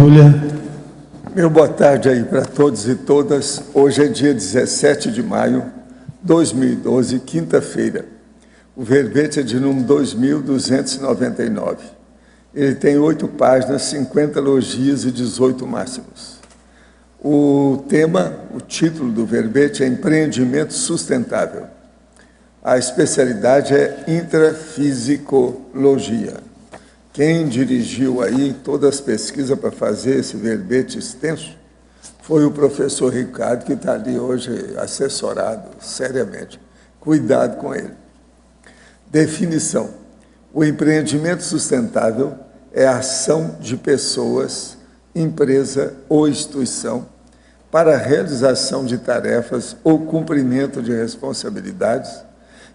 Túlia. Meu boa tarde aí para todos e todas. Hoje é dia 17 de maio de 2012, quinta-feira. O verbete é de número 2.299. Ele tem 8 páginas, 50 elogios e 18 máximos. O tema, o título do verbete é Empreendimento Sustentável. A especialidade é intrafisicologia. Quem dirigiu aí todas as pesquisas para fazer esse verbete extenso foi o professor Ricardo, que está ali hoje assessorado seriamente. Cuidado com ele. Definição. O empreendimento sustentável é a ação de pessoas, empresa ou instituição para a realização de tarefas ou cumprimento de responsabilidades,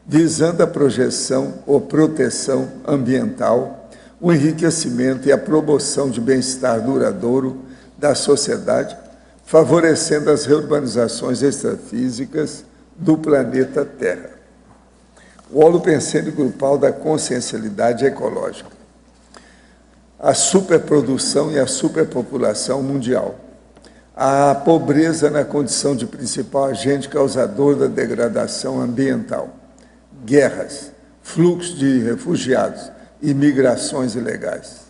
visando a projeção ou proteção ambiental, o enriquecimento e a promoção de bem-estar duradouro da sociedade, favorecendo as reurbanizações extrafísicas do planeta Terra. O holopensene grupal da consciencialidade ecológica. A superprodução e a superpopulação mundial. A pobreza na condição de principal agente causador da degradação ambiental. Guerras, fluxo de refugiados, e migrações ilegais.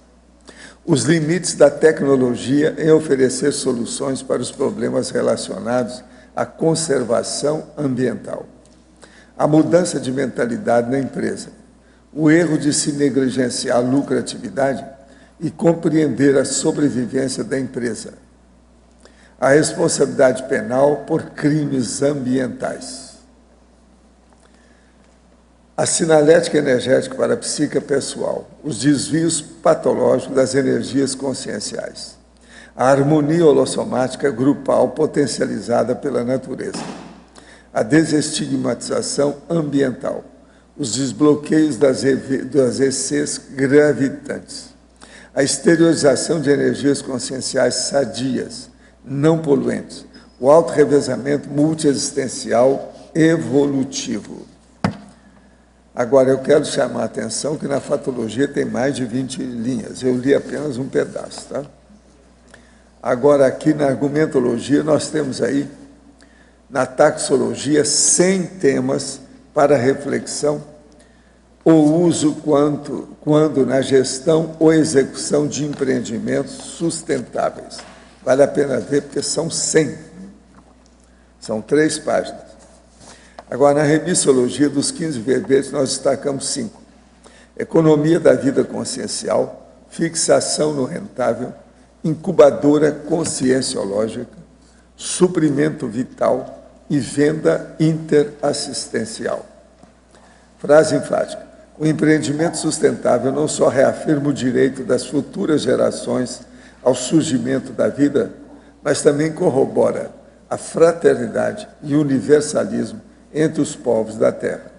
Os limites da tecnologia em oferecer soluções para os problemas relacionados à conservação ambiental. A mudança de mentalidade na empresa. O erro de se negligenciar a lucratividade e compreender a sobrevivência da empresa. A responsabilidade penal por crimes ambientais. A sinalética energética para a psique pessoal, os desvios patológicos das energias conscienciais, a harmonia holossomática grupal potencializada pela natureza, a desestigmatização ambiental, os desbloqueios das ECs gravitantes, a exteriorização de energias conscienciais sadias, não poluentes, o autorrevezamento multiexistencial evolutivo. Agora, eu quero chamar a atenção que na fatologia tem mais de 20 linhas. Eu li apenas um pedaço, tá? Agora, aqui na argumentologia, nós temos aí, na taxologia, 100 temas para reflexão ou uso quando na gestão ou execução de empreendimentos sustentáveis. Vale a pena ver, porque são 100. São 3 páginas. Agora, na remissologia dos 15 verbetes, nós destacamos 5. Economia da vida consciencial, fixação no rentável, incubadora conscienciológica, suprimento vital e venda interassistencial. Frase enfática. O empreendimento sustentável não só reafirma o direito das futuras gerações ao surgimento da vida, mas também corrobora a fraternidade e o universalismo entre os povos da Terra.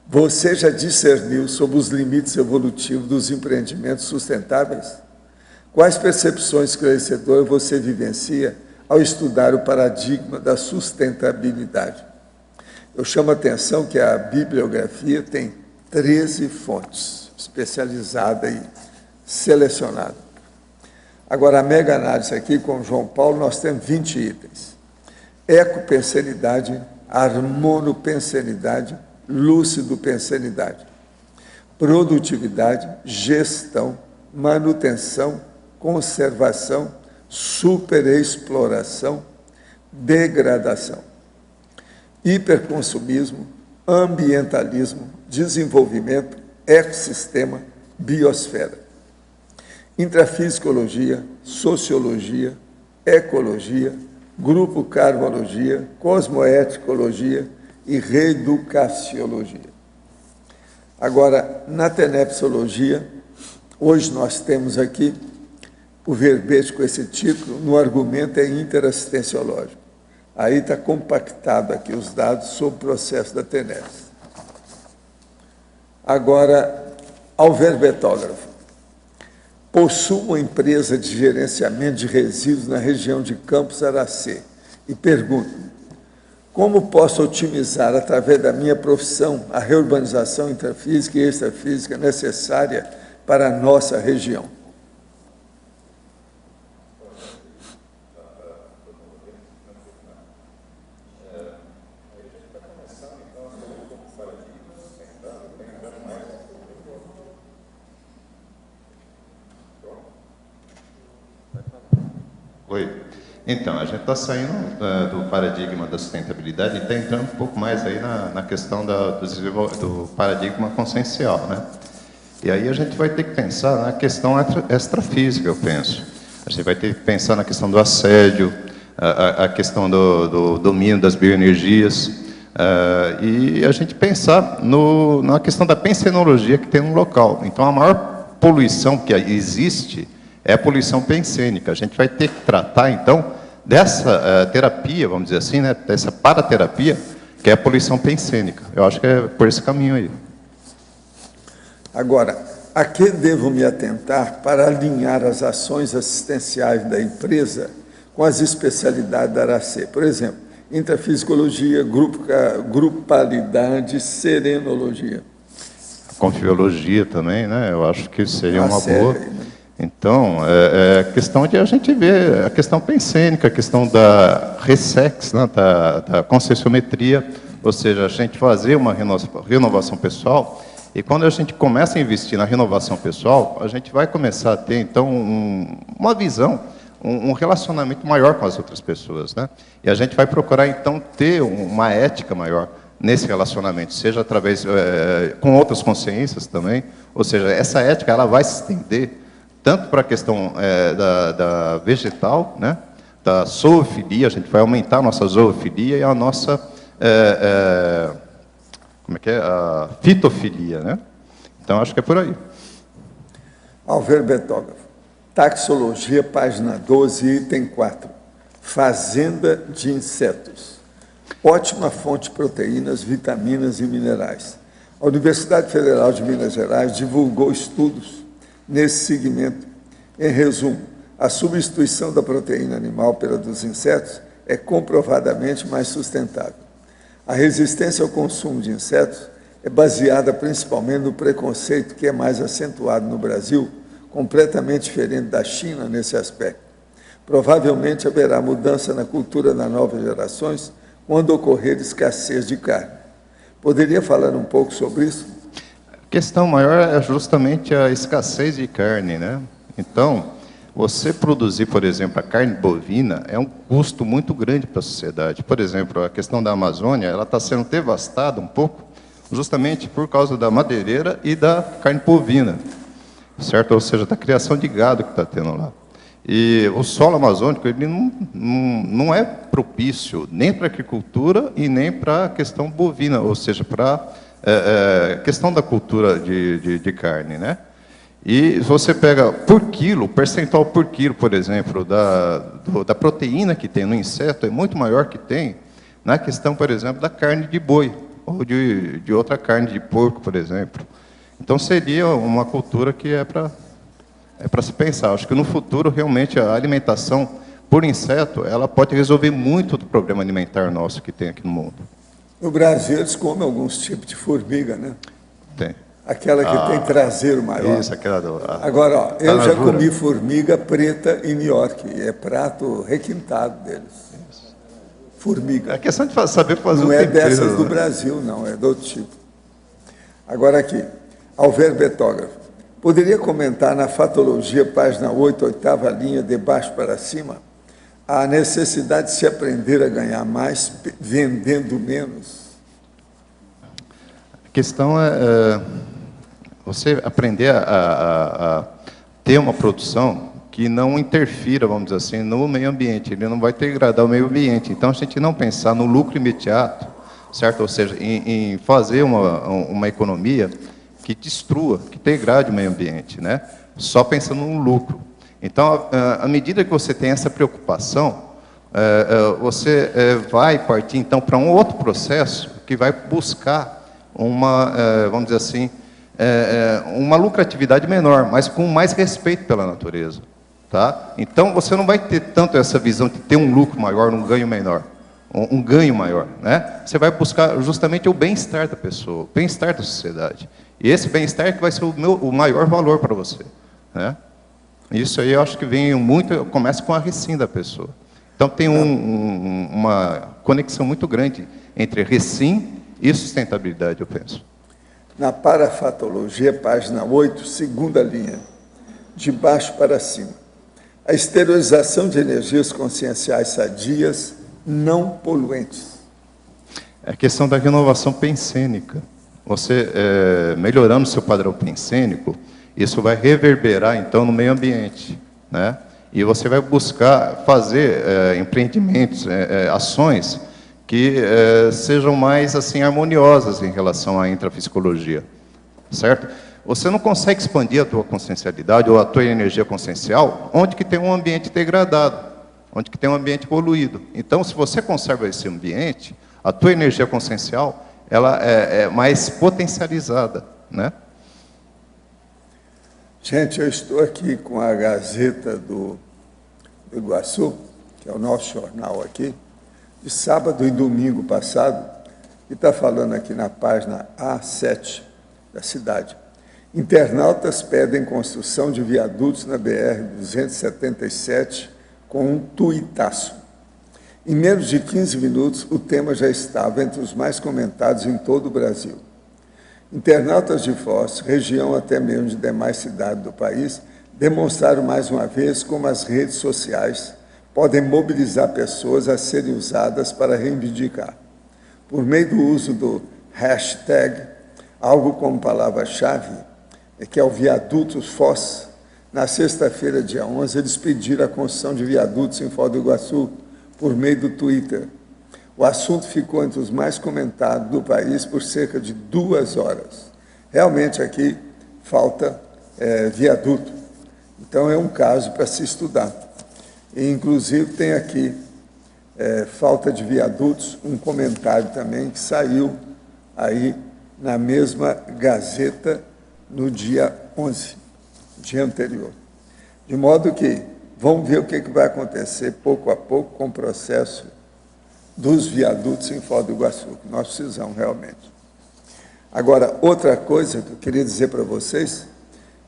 Você já discerniu sobre os limites evolutivos dos empreendimentos sustentáveis? Quais percepções esclarecedoras você vivencia ao estudar o paradigma da sustentabilidade? Eu chamo a atenção que a bibliografia tem 13 fontes especializadas e selecionadas. Agora, a mega análise aqui com João Paulo, nós temos 20 itens. Ecopensenidade, harmonopensenidade, lúcido-pensenidade, produtividade, gestão, manutenção, conservação, superexploração, degradação, hiperconsumismo, ambientalismo, desenvolvimento, ecossistema, biosfera, intrafisicologia, sociologia, ecologia, grupo carmologia, cosmoeticologia e reeducaciologia. Agora, na tenepsologia, hoje nós temos aqui o verbete com esse título, no argumento é interassistenciológico. Aí está compactado aqui os dados sobre o processo da TENEPS. Agora, ao verbetógrafo. Possuo uma empresa de gerenciamento de resíduos na região de Campos Aracê e pergunto, como posso otimizar, através da minha profissão, a reurbanização intrafísica e extrafísica necessária para a nossa região? Oi. Então, a gente está saindo do paradigma da sustentabilidade e está entrando um pouco mais aí na questão do paradigma consciencial, né? E aí a gente vai ter que pensar na questão extrafísica, eu penso. A gente vai ter que pensar na questão do assédio, a questão do domínio das bioenergias, e a gente pensar na questão da pensenologia que tem no local. Então, a maior poluição que existe é a poluição pensênica. A gente vai ter que tratar, então, dessa terapia, vamos dizer assim, né, dessa paraterapia, que é a poluição pensênica. Eu acho que é por esse caminho aí. Agora, a que devo me atentar para alinhar as ações assistenciais da empresa com as especialidades da ARACê? Por exemplo, intrafisicologia, grupalidade, serenologia. Confiologia também, né? Eu acho que seria uma boa. Aí, né? Então, é questão de a gente ver a questão pensênica, a questão da ressex, né? da conscienciometria, ou seja, a gente fazer uma renovação pessoal. E quando a gente começa a investir na renovação pessoal, a gente vai começar a ter, então, uma visão, um relacionamento maior com as outras pessoas, né? E a gente vai procurar, então, ter uma ética maior nesse relacionamento, seja através, com outras consciências também, ou seja, essa ética ela vai se estender tanto para a questão da vegetal, né? Da zoofilia, a gente vai aumentar a nossa zoofilia e a nossa... como é que é? A fitofilia, né? Então, acho que é por aí. Alver Betógrafo. Taxologia, página 12, item 4. Fazenda de insetos. Ótima fonte de proteínas, vitaminas e minerais. A Universidade Federal de Minas Gerais divulgou estudos nesse segmento. Em resumo, a substituição da proteína animal pela dos insetos é comprovadamente mais sustentável. A resistência ao consumo de insetos é baseada principalmente no preconceito que é mais acentuado no Brasil, completamente diferente da China nesse aspecto. Provavelmente haverá mudança na cultura das novas gerações quando ocorrer escassez de carne. Poderia falar um pouco sobre isso? A questão maior é justamente a escassez de carne, né? Então, você produzir, por exemplo, a carne bovina é um custo muito grande para a sociedade. Por exemplo, a questão da Amazônia, ela está sendo devastada um pouco, justamente por causa da madeireira e da carne bovina, certo? Ou seja, da criação de gado que está tendo lá. E o solo amazônico ele não é propício nem para a agricultura e nem para a questão bovina, ou seja, para a questão da cultura de carne, né? E você pega por quilo, o percentual por quilo, por exemplo, da proteína que tem no inseto é muito maior que tem na questão, por exemplo, da carne de boi ou de outra carne de porco, por exemplo. Então, seria uma cultura que é para se pensar. Acho que no futuro, realmente, a alimentação por inseto, ela pode resolver muito do problema alimentar nosso que tem aqui no mundo. No Brasil, eles comem alguns tipos de formiga, né? Tem. Aquela que tem traseiro maior. Isso, aquela Agora, ó, eu já comi formiga preta em New York. É prato requintado deles. Isso. Formiga. É questão de saber fazer não é dessas do Brasil, não. É do outro tipo. Agora aqui, Alver Betógrafo. Poderia comentar na Fatologia, página 8, oitava linha, de baixo para cima, a necessidade de se aprender a ganhar mais vendendo menos? A questão é você aprender a ter uma produção que não interfira, vamos dizer assim, no meio ambiente. Ele não vai degradar o meio ambiente. Então, a gente não pensar no lucro imediato, certo? Ou seja, em fazer uma economia que destrua, que degrade o meio ambiente, né? Só pensando no lucro. Então, à medida que você tem essa preocupação, você vai partir, então, para um outro processo que vai buscar vamos dizer assim, uma lucratividade menor, mas com mais respeito pela natureza. Tá? Então, você não vai ter tanto essa visão de ter um lucro maior, um ganho menor. Um ganho maior, né? Você vai buscar justamente o bem-estar da pessoa, o bem-estar da sociedade. E esse bem-estar é que vai ser o maior valor para você, né? Isso aí eu acho que vem muito, começa com a recim da pessoa. Então tem uma conexão muito grande entre recim e sustentabilidade, eu penso. Na Parafatologia, página 8, segunda linha, de baixo para cima. A exteriorização de energias conscienciais sadias não poluentes. É a questão da renovação pensênica. Você, melhorando seu padrão pensênico, isso vai reverberar, então, no meio ambiente, né? E você vai buscar fazer empreendimentos, ações que sejam mais assim harmoniosas em relação à intrafisiologia, certo? Você não consegue expandir a tua consciencialidade ou a tua energia consciencial onde que tem um ambiente degradado, onde que tem um ambiente poluído. Então, se você conserva esse ambiente, a tua energia consciencial ela é mais potencializada, né? Gente, eu estou aqui com a Gazeta do Iguaçu, que é o nosso jornal aqui, de sábado e domingo passado, e está falando aqui na página A7 da cidade. Internautas pedem construção de viadutos na BR-277 com um tuitaço. Em menos de 15 minutos, o tema já estava entre os mais comentados em todo o Brasil. Internautas de Foz, região até mesmo de demais cidades do país, demonstraram mais uma vez como as redes sociais podem mobilizar pessoas a serem usadas para reivindicar. Por meio do uso do hashtag, algo como palavra-chave, que é o Viadutos Foz, na sexta-feira, dia 11, eles pediram a construção de viadutos em Foz do Iguaçu por meio do Twitter. O assunto ficou entre os mais comentados do país por cerca de 2 horas. Realmente aqui falta viaduto. Então é um caso para se estudar. E, inclusive tem aqui falta de viadutos, um comentário também que saiu aí na mesma Gazeta no dia 11, dia anterior. De modo que vamos ver o que vai acontecer pouco a pouco com o processo dos viadutos em Foz do Iguaçu, que nós precisamos realmente. Agora, outra coisa que eu queria dizer para vocês,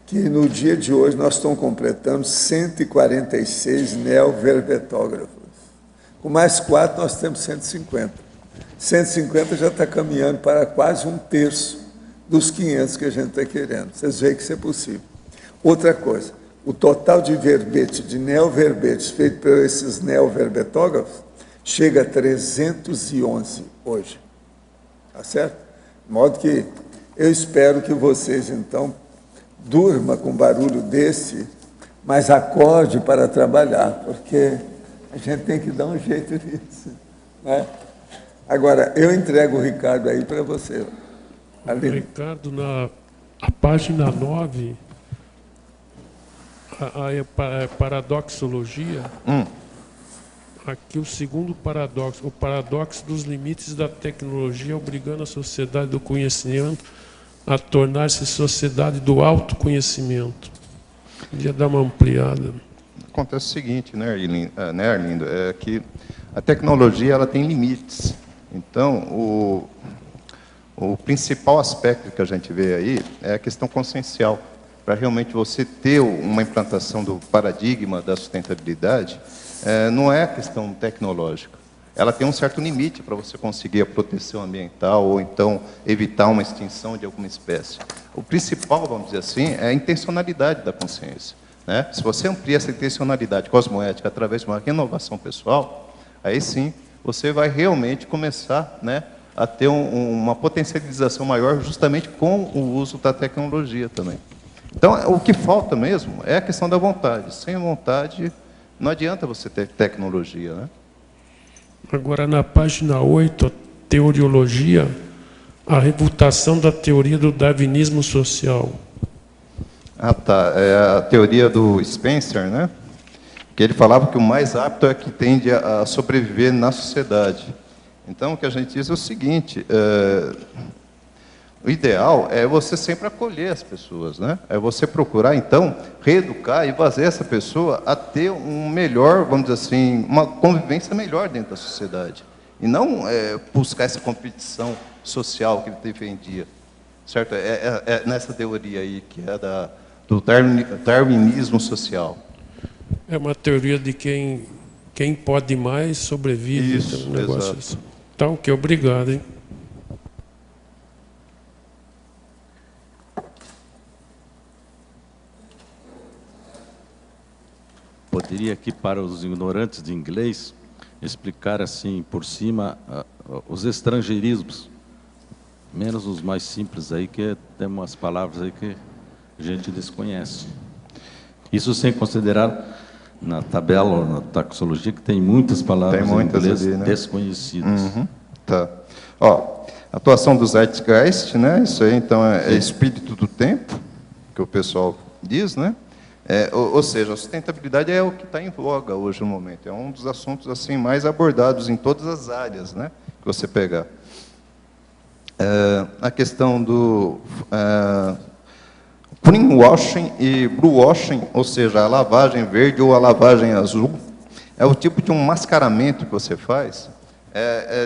que no dia de hoje nós estamos completando 146 neoverbetógrafos. Com mais 4, nós temos 150. 150 já está caminhando para quase 1/3 dos 500 que a gente está querendo. Vocês veem que isso é possível. Outra coisa, o total de verbete, de neoverbetes feito por esses neoverbetógrafos, chega a 311 hoje. Tá certo? De modo que eu espero que vocês, então, durma com barulho desse, mas acorde para trabalhar, porque a gente tem que dar um jeito nisso, né? Agora, eu entrego o Ricardo aí para você. Ali. Ricardo, na página 9, a paradoxologia, aqui o segundo paradoxo, o paradoxo dos limites da tecnologia obrigando a sociedade do conhecimento a tornar-se sociedade do autoconhecimento. Podia dar uma ampliada. Acontece o seguinte, né, Arlindo, é que a tecnologia ela tem limites. Então, o principal aspecto que a gente vê aí é a questão consciencial. Para realmente você ter uma implantação do paradigma da sustentabilidade, não é questão tecnológica. Ela tem um certo limite para você conseguir a proteção ambiental ou então evitar uma extinção de alguma espécie. O principal, vamos dizer assim, é a intencionalidade da consciência, né? Se você amplia essa intencionalidade cosmoética através de uma renovação pessoal, aí sim você vai realmente começar, né, a ter uma potencialização maior justamente com o uso da tecnologia também. Então, o que falta mesmo é a questão da vontade. Sem vontade, não adianta você ter tecnologia, né? Agora, na página 8, a teoriologia, a refutação da teoria do darwinismo social. Ah, tá. É a teoria do Spencer, né? Que ele falava que o mais apto é que tende a sobreviver na sociedade. Então, o que a gente diz é o seguinte, o ideal é você sempre acolher as pessoas, né? É você procurar, então, reeducar e fazer essa pessoa a ter um melhor, vamos dizer assim, uma convivência melhor dentro da sociedade. E não buscar essa competição social que ele defendia, certo? É nessa teoria aí, que é do darwinismo social. É uma teoria de quem pode mais sobrevive. Isso, então, um negócio exato. assim. Tá, ok, obrigado, hein? poderia aqui, para os ignorantes de inglês, explicar assim, por cima, os estrangeirismos, menos os mais simples aí, que tem umas palavras aí que a gente desconhece. Isso sem considerar na tabela ou na taxologia, que tem muitas palavras em inglês ali, né, desconhecidas. Uhum. Tá. Ó, atuação do Zeitgeist, né? Isso aí, então, é espírito do tempo, que o pessoal diz, né? Ou seja, a sustentabilidade é o que está em voga hoje no momento. É um dos assuntos assim mais abordados em todas as áreas, né, que você pegar. A questão do greenwashing e bluewashing, ou seja, a lavagem verde ou a lavagem azul, é o tipo de um mascaramento que você faz,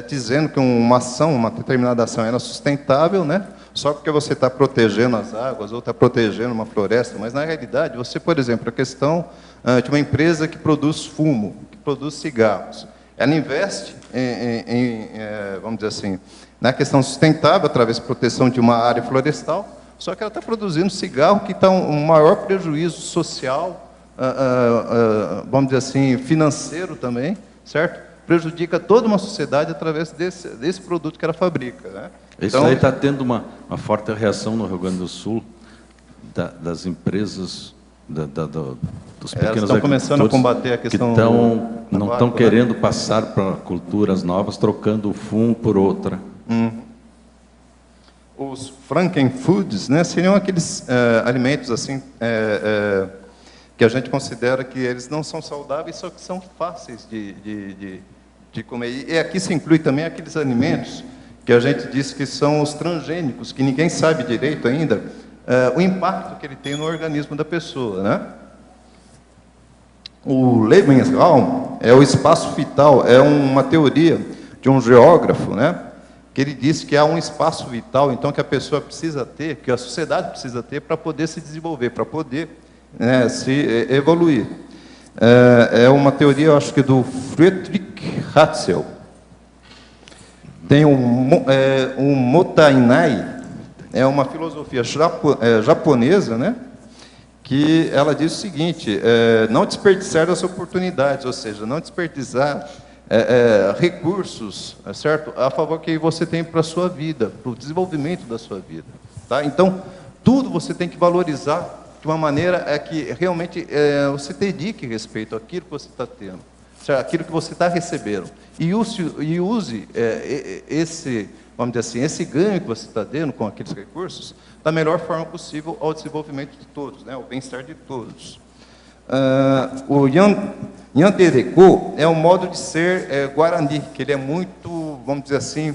dizendo que uma ação, uma determinada ação é sustentável, né? Só porque você está protegendo as águas ou está protegendo uma floresta, mas na realidade você, por exemplo, a questão de uma empresa que produz fumo, que produz cigarros, ela investe vamos dizer assim, na questão sustentável através da proteção de uma área florestal, só que ela está produzindo cigarro que está um maior prejuízo social, vamos dizer assim, financeiro também, certo? Prejudica toda uma sociedade através desse produto que ela fabrica, né? Isso aí está tendo uma forte reação no Rio Grande do Sul, das empresas, dos pequenos estão começando a combater a questão que não estão querendo passar para culturas novas, trocando o fumo por outra. Os frankenfoods, né, seriam aqueles alimentos assim que a gente considera que eles não são saudáveis, só que são fáceis de comer. E aqui se inclui também aqueles alimentos que a gente diz que são os transgênicos, que ninguém sabe direito ainda o impacto que ele tem no organismo da pessoa, né? O Lebensraum é o espaço vital, é uma teoria de um geógrafo, né, que ele disse que há um espaço vital, então, que a pessoa precisa ter, que a sociedade precisa ter para poder se desenvolver, para poder, né, se evoluir. É uma teoria, eu acho que do Friedrich Hatzel. Tem o Motainai, é uma filosofia japonesa, né, que ela diz o seguinte: não desperdiçar as oportunidades, ou seja, não desperdiçar recursos, certo, a favor que você tem para a sua vida, para o desenvolvimento da sua vida, tá? Então, tudo você tem que valorizar de uma maneira que realmente você dedique respeito àquilo que você está tendo, certo? Aquilo que você está recebendo, e use esse, vamos dizer assim, esse ganho que você está tendo com aqueles recursos da melhor forma possível ao desenvolvimento de todos, né, ao bem-estar de todos. O Yandereko é um modo de ser guarani, que ele é muito, vamos dizer assim,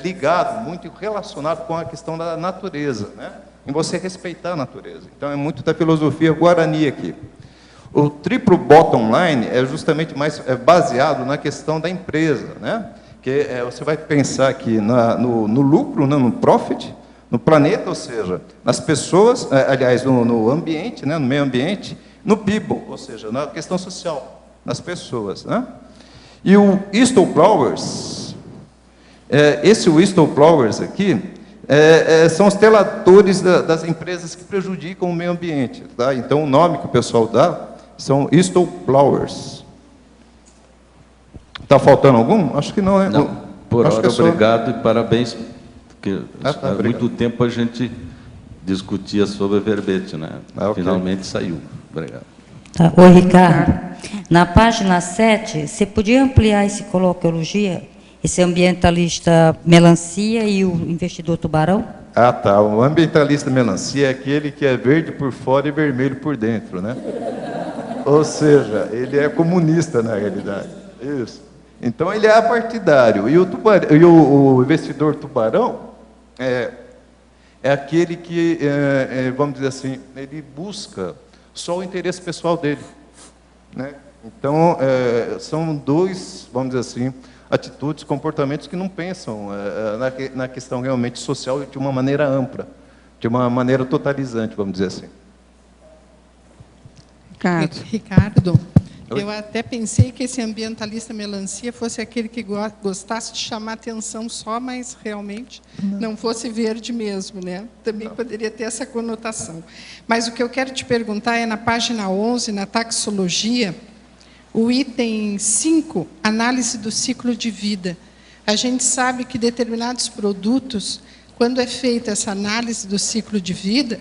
ligado, muito relacionado com a questão da natureza, né, em você respeitar a natureza. Então, é muito da filosofia guarani aqui. O triplo bottom line é justamente mais baseado na questão da empresa, né, que você vai pensar aqui no lucro, né, no profit, no planeta, ou seja, nas pessoas, aliás, no ambiente, né, no meio ambiente, no people, ou seja, na questão social, nas pessoas, né? E o whistleblowers, esse whistleblowers aqui, são os delatores das empresas que prejudicam o meio ambiente, tá? Então, o nome que o pessoal dá são whistleblowers. Está faltando algum? Acho que não, né? Não, por hora, obrigado e parabéns, porque há muito tempo a gente discutia sobre verbete, né? Okay. Finalmente saiu. Obrigado. Tá. Oi, Ricardo. Na página 7, você podia ampliar esse coloquiologia, esse ambientalista melancia e o investidor tubarão? Ah, tá. O ambientalista melancia é aquele que é verde por fora e vermelho por dentro, né? Ou seja, ele é comunista na realidade. Isso. Então, ele é apartidário. E o investidor tubarão é aquele que, vamos dizer assim, ele busca só o interesse pessoal dele, né? Então, são dois, vamos dizer assim, atitudes, comportamentos que não pensam na questão realmente social de uma maneira ampla, de uma maneira totalizante, vamos dizer assim. Ricardo, Eu até pensei que esse ambientalista melancia fosse aquele que gostasse de chamar atenção só, mas realmente não fosse verde mesmo, né? Também poderia ter essa conotação. Mas o que eu quero te perguntar é, na página 11, na taxologia, o item 5, análise do ciclo de vida. A gente sabe que determinados produtos, quando é feita essa análise do ciclo de vida,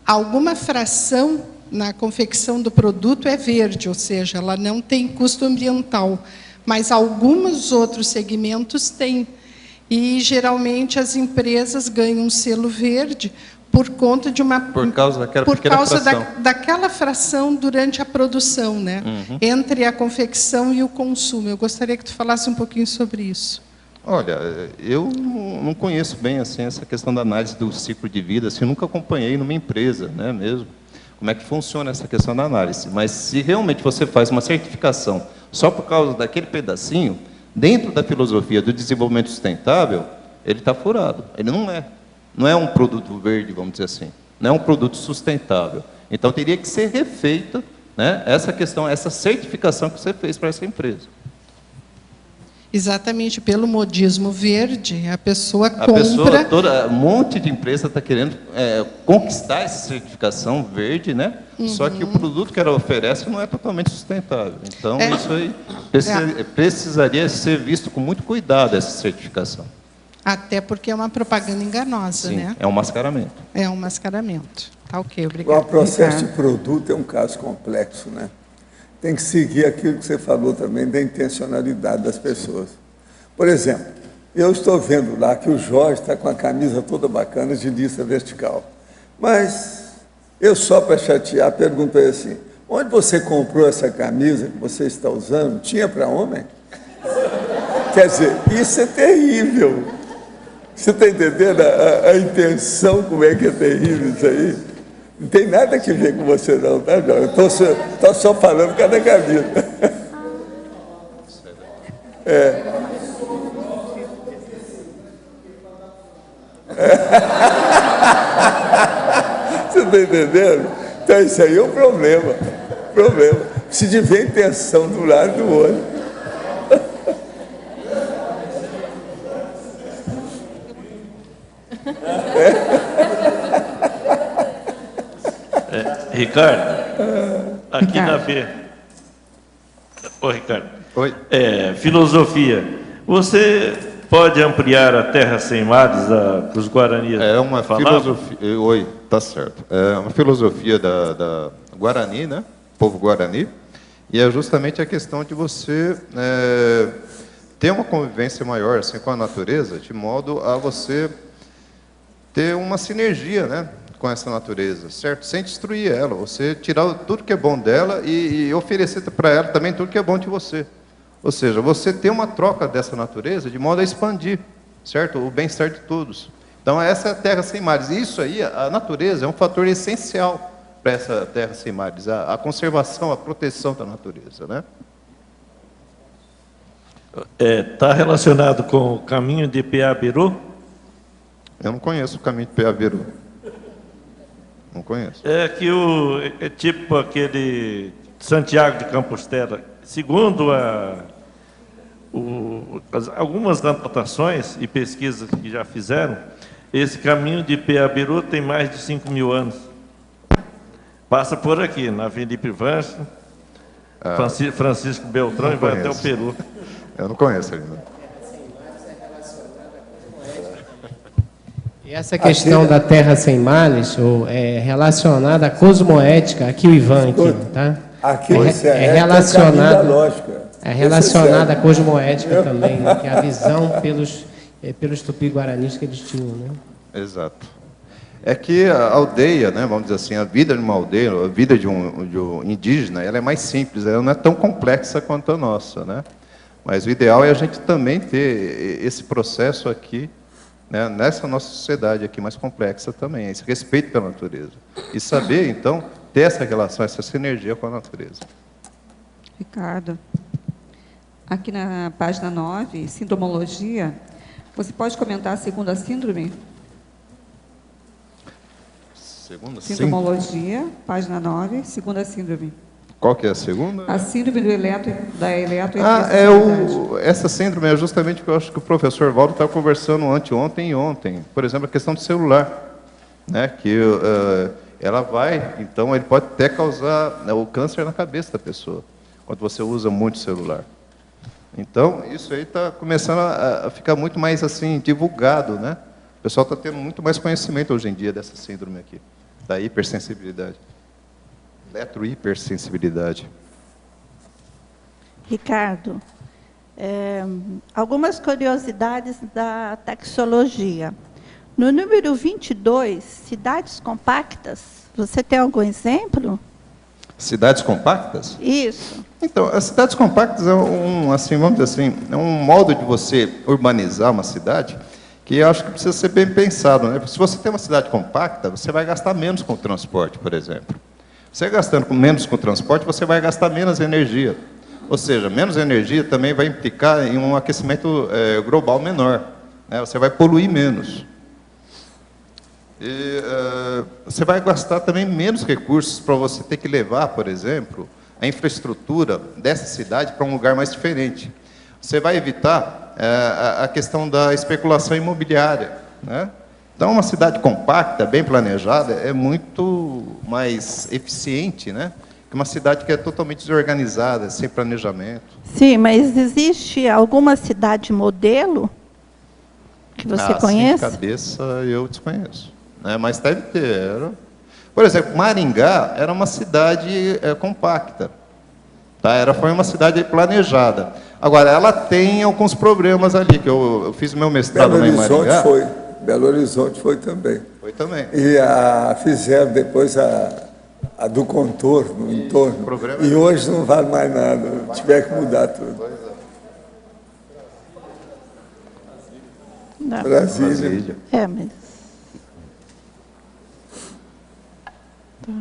alguma fração na confecção do produto é verde, ou seja, ela não tem custo ambiental, mas alguns outros segmentos têm. E, geralmente, as empresas ganham um selo verde por conta de uma... Por causa daquela por pequena causa fração. daquela fração durante a produção, né? Entre a confecção e o consumo. Eu gostaria que tu falasse um pouquinho sobre isso. Olha, eu não conheço bem assim essa questão da análise do ciclo de vida, assim, nunca acompanhei numa empresa, né, mesmo, como é que funciona essa questão da análise. Mas se realmente você faz uma certificação só por causa daquele pedacinho, dentro da filosofia do desenvolvimento sustentável, ele está furado. Ele não é um produto verde, vamos dizer assim, não é um produto sustentável. Então teria que ser refeita, né, essa questão, essa certificação que você fez para essa empresa. Exatamente, pelo modismo verde, a pessoa compra... Um monte de empresa está querendo conquistar essa certificação verde, né? Só que o produto que ela oferece não é totalmente sustentável. Então, isso aí precisaria ser visto com muito cuidado, essa certificação. Até porque é uma propaganda enganosa, Sim, né? é um mascaramento. É um mascaramento. Tá ok, obrigada. O processo de produto é um caso complexo, né? Tem que seguir aquilo que você falou também da intencionalidade das pessoas. Por exemplo, eu estou vendo lá que o Jorge está com a camisa toda bacana de lista vertical. Mas eu, só para chatear, perguntei assim, onde você comprou essa camisa que você está usando? Tinha para homem? Quer dizer, isso é terrível. Você está entendendo a intenção, como é que é terrível isso aí? Não tem nada que ver com você não, tá, Jorge? Eu estou só falando por causa da camisa. Você está entendendo? Então isso aí é um problema. Se tiver intenção do lado e do outro. Ricardo, aqui na B. Ô, Ricardo. Oi. Filosofia. Você pode ampliar a Terra Sem Mares para os Guarani? É uma filosofia. Oi, tá certo. É uma filosofia da Guarani, né? Povo Guarani. E é justamente a questão de você ter uma convivência maior assim, com a natureza, de modo a você ter uma sinergia, né, com essa natureza, certo? Sem destruir ela, você tirar tudo que é bom dela e oferecer para ela também tudo que é bom de você. Ou seja, você ter uma troca dessa natureza de modo a expandir, certo? O bem-estar de todos. Então, essa é a Terra Sem Mares. E isso aí, a natureza é um fator essencial para essa Terra Sem Mares, a conservação, a proteção da natureza, né? Está relacionado com o caminho de Peabiru? Eu não conheço o caminho de Peabiru. Não conheço. É que é tipo aquele Santiago de Compostela. Segundo algumas anotações e pesquisas que já fizeram, esse caminho de Peabiru tem mais de 5.000 anos. Passa por aqui, na Felipe Vancho, Francisco Beltrão e vai até o Peru. Eu não conheço ainda. E essa questão da Terra Sem Males é relacionada à cosmoética, aqui o Ivan, aqui, tá? É relacionada à cosmoética também, né? Que é a visão pelos tupi-guaranis que eles tinham, né? Exato. É que a aldeia, né, vamos dizer assim, a vida de uma aldeia, a vida de um indígena, ela é mais simples, ela não é tão complexa quanto a nossa, né? Mas o ideal é a gente também ter esse processo aqui, né, nessa nossa sociedade aqui mais complexa também, esse respeito pela natureza. E saber, então, ter essa relação, essa sinergia com a natureza. Ricardo, aqui na página 9, sintomologia, você pode comentar a segunda síndrome? Segunda sintomologia, página 9, segunda síndrome. Qual que é a segunda? A síndrome da Essa síndrome é justamente o que eu acho que o professor Valdo estava conversando anteontem e ontem. Por exemplo, a questão do celular, né? Que ela vai, então ele pode até causar, né, o câncer na cabeça da pessoa, quando você usa muito celular. Então, isso aí está começando a ficar muito mais assim divulgado, né? O pessoal está tendo muito mais conhecimento hoje em dia dessa síndrome aqui, da hipersensibilidade. Eletrohipersensibilidade. Ricardo, algumas curiosidades da taxologia. No número 22, cidades compactas, você tem algum exemplo? Cidades compactas? Isso. Então, as cidades compactas assim, vamos dizer assim, é um modo de você urbanizar uma cidade que eu acho que precisa ser bem pensado, né? Se você tem uma cidade compacta, você vai gastar menos com o transporte, por exemplo. Você gastando menos com o transporte, você vai gastar menos energia. Ou seja, menos energia também vai implicar em um aquecimento global menor, né? Você vai poluir menos. E, você vai gastar também menos recursos para você ter que levar, por exemplo, a infraestrutura dessa cidade para um lugar mais diferente. Você vai evitar a questão da especulação imobiliária, né? Então, uma cidade compacta, bem planejada, é muito mais eficiente, né, que uma cidade que é totalmente desorganizada, sem planejamento. Sim, mas existe alguma cidade modelo que você conhece? Assim, de cabeça, eu desconheço, né, mas deve ter. Por exemplo, Maringá era uma cidade compacta. Tá? Foi uma cidade planejada. Agora, ela tem alguns problemas ali, que eu fiz meu mestrado lá em Maringá. Belo Horizonte foi também. Foi também. E fizeram depois a do contorno, em torno. E hoje não vale mais nada, tiver que mudar tudo. Não. Brasília. Mas... Tá.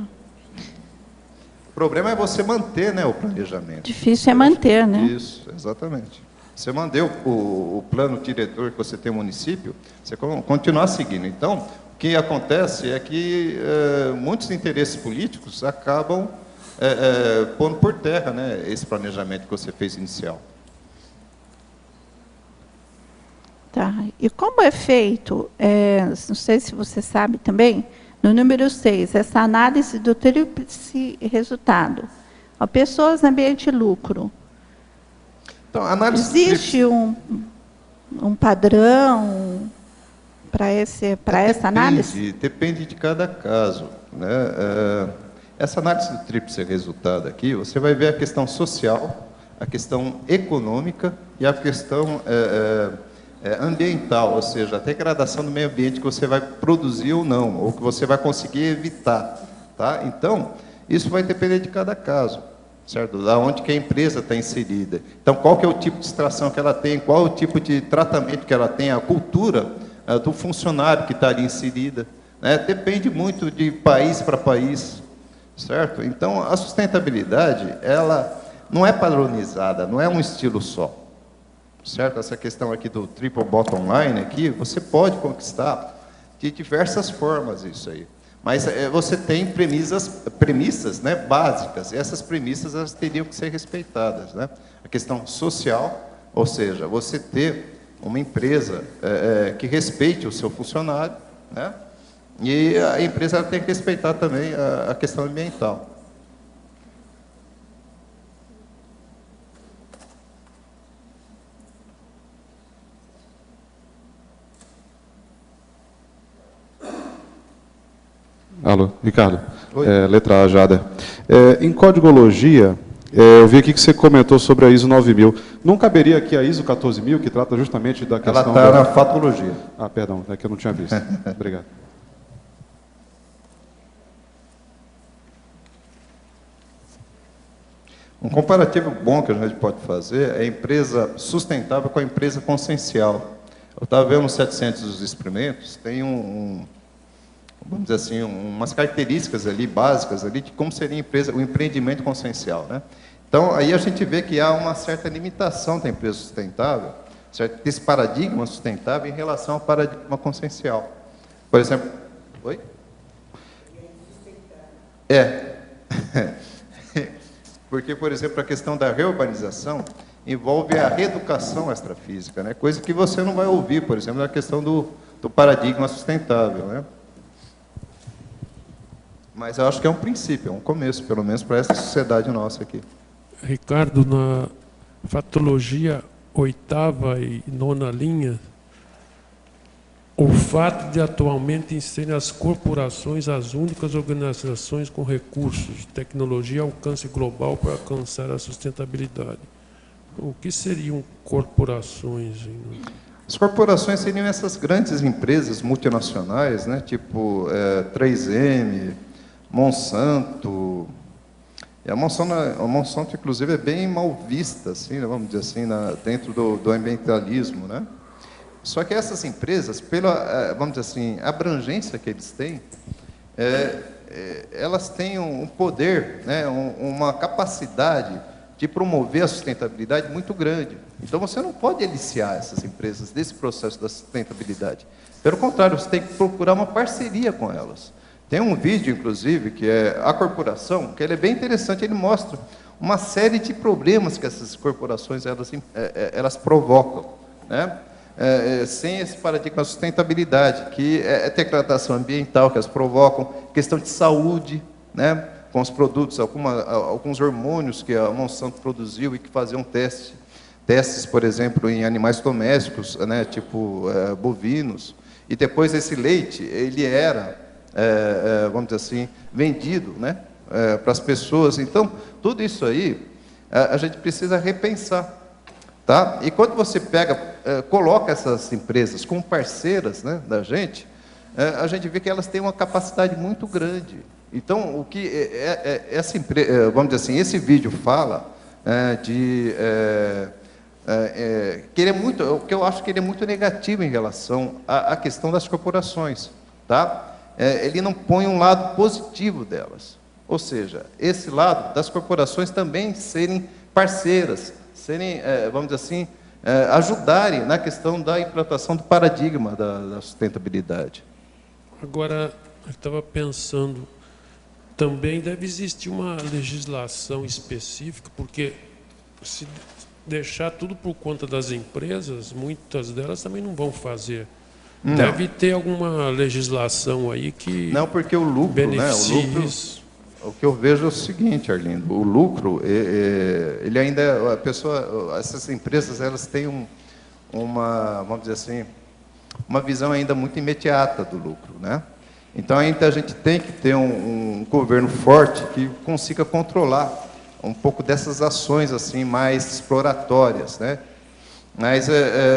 O problema é você manter, né, o planejamento. Difícil é manter, né? Isso, exatamente. Você manter o plano diretor que você tem no município, você continuar seguindo. Então, o que acontece é que muitos interesses políticos acabam pondo por terra, né, esse planejamento que você fez inicial. Tá. E como é feito, não sei se você sabe também, no número 6, essa análise do tríplice resultado. Pessoas, ambiente e lucro. Então, existe um padrão para essa análise? Depende de cada caso, né? Essa análise do tríplice resultado aqui, você vai ver a questão social, a questão econômica e a questão ambiental, ou seja, a degradação do meio ambiente que você vai produzir ou não, ou que você vai conseguir evitar. Tá? Então, isso vai depender de cada caso. Certo? Da onde que a empresa está inserida. Então, qual que é o tipo de extração que ela tem, qual é o tipo de tratamento que ela tem, a cultura do funcionário que está ali inserida. Né? Depende muito de país para país. Certo? Então, a sustentabilidade, ela não é padronizada, não é um estilo só. Certo? Essa questão aqui do triple bottom line, aqui, você pode conquistar de diversas formas isso aí. Mas você tem premissas, né, básicas, e essas premissas elas teriam que ser respeitadas. Né? A questão social, ou seja, você ter uma empresa que respeite o seu funcionário, né? E a empresa ela tem que respeitar também a questão ambiental. Alô, Ricardo. Letra A, Jader. Em códigologia, eu vi aqui que você comentou sobre a ISO 9000. Não caberia aqui a ISO 14000, que trata justamente da questão... Ela está na fatologia. Ah, perdão, é que eu não tinha visto. Obrigado. Um comparativo bom que a gente pode fazer é a empresa sustentável com a empresa consciencial. Eu estava vendo os 700 dos experimentos, tem vamos dizer assim, umas características ali, básicas ali, de como seria o empreendimento consciencial, né? Então, aí a gente vê que há uma certa limitação da empresa sustentável, certo? Desse paradigma sustentável em relação ao paradigma consciencial. Por exemplo... Oi? Porque, por exemplo, a questão da reurbanização envolve a reeducação extrafísica, né? Coisa que você não vai ouvir, por exemplo, na questão do paradigma sustentável, né? Mas eu acho que é um princípio, é um começo, pelo menos para essa sociedade nossa aqui. Ricardo, na fatologia 8ª e 9ª linha, o fato de atualmente serem as corporações as únicas organizações com recursos, tecnologia e alcance global para alcançar a sustentabilidade. O que seriam corporações? As corporações seriam essas grandes empresas multinacionais, né, tipo 3M, Monsanto. E a Monsanto, inclusive, é bem mal vista, assim, né, vamos dizer assim, dentro do ambientalismo, né? Só que essas empresas, pela, vamos dizer assim, abrangência que eles têm, elas têm um poder, né, uma capacidade de promover a sustentabilidade muito grande. Então, você não pode aliciar essas empresas desse processo da sustentabilidade. Pelo contrário, você tem que procurar uma parceria com elas. Tem um vídeo, inclusive, que é a corporação, que ele é bem interessante, ele mostra uma série de problemas que essas corporações elas provocam, né? Sem esse paradigma da sustentabilidade, que é degradação ambiental que elas provocam, questão de saúde, né, com os produtos, alguns hormônios que a Monsanto produziu e que faziam testes, por exemplo, em animais domésticos, né, tipo bovinos, e depois esse leite, ele era, vamos dizer assim, vendido, né, para as pessoas. Então, tudo isso aí, a gente precisa repensar. Tá? E quando você coloca essas empresas como parceiras, né, da gente, a gente vê que elas têm uma capacidade muito grande. Então, o que essa empresa, vamos dizer assim, esse vídeo fala que ele é muito, o que eu acho que ele é muito negativo em relação à questão das corporações, tá? Ele não põe um lado positivo delas, ou seja, esse lado das corporações também serem parceiras, serem, vamos dizer assim, ajudarem na questão da implantação do paradigma da sustentabilidade. Agora, eu estava pensando, também deve existir uma legislação específica, porque se deixar tudo por conta das empresas, muitas delas também não vão fazer. Não. Deve ter alguma legislação aí que não, porque o lucro, beneficie, né, o lucro, isso. O que eu vejo é o seguinte, Arlindo, o lucro, ele ainda, essas empresas, elas têm vamos dizer assim, uma visão ainda muito imediata do lucro, né? Então, ainda a gente tem que ter um governo forte que consiga controlar um pouco dessas ações assim mais exploratórias, né? Mas,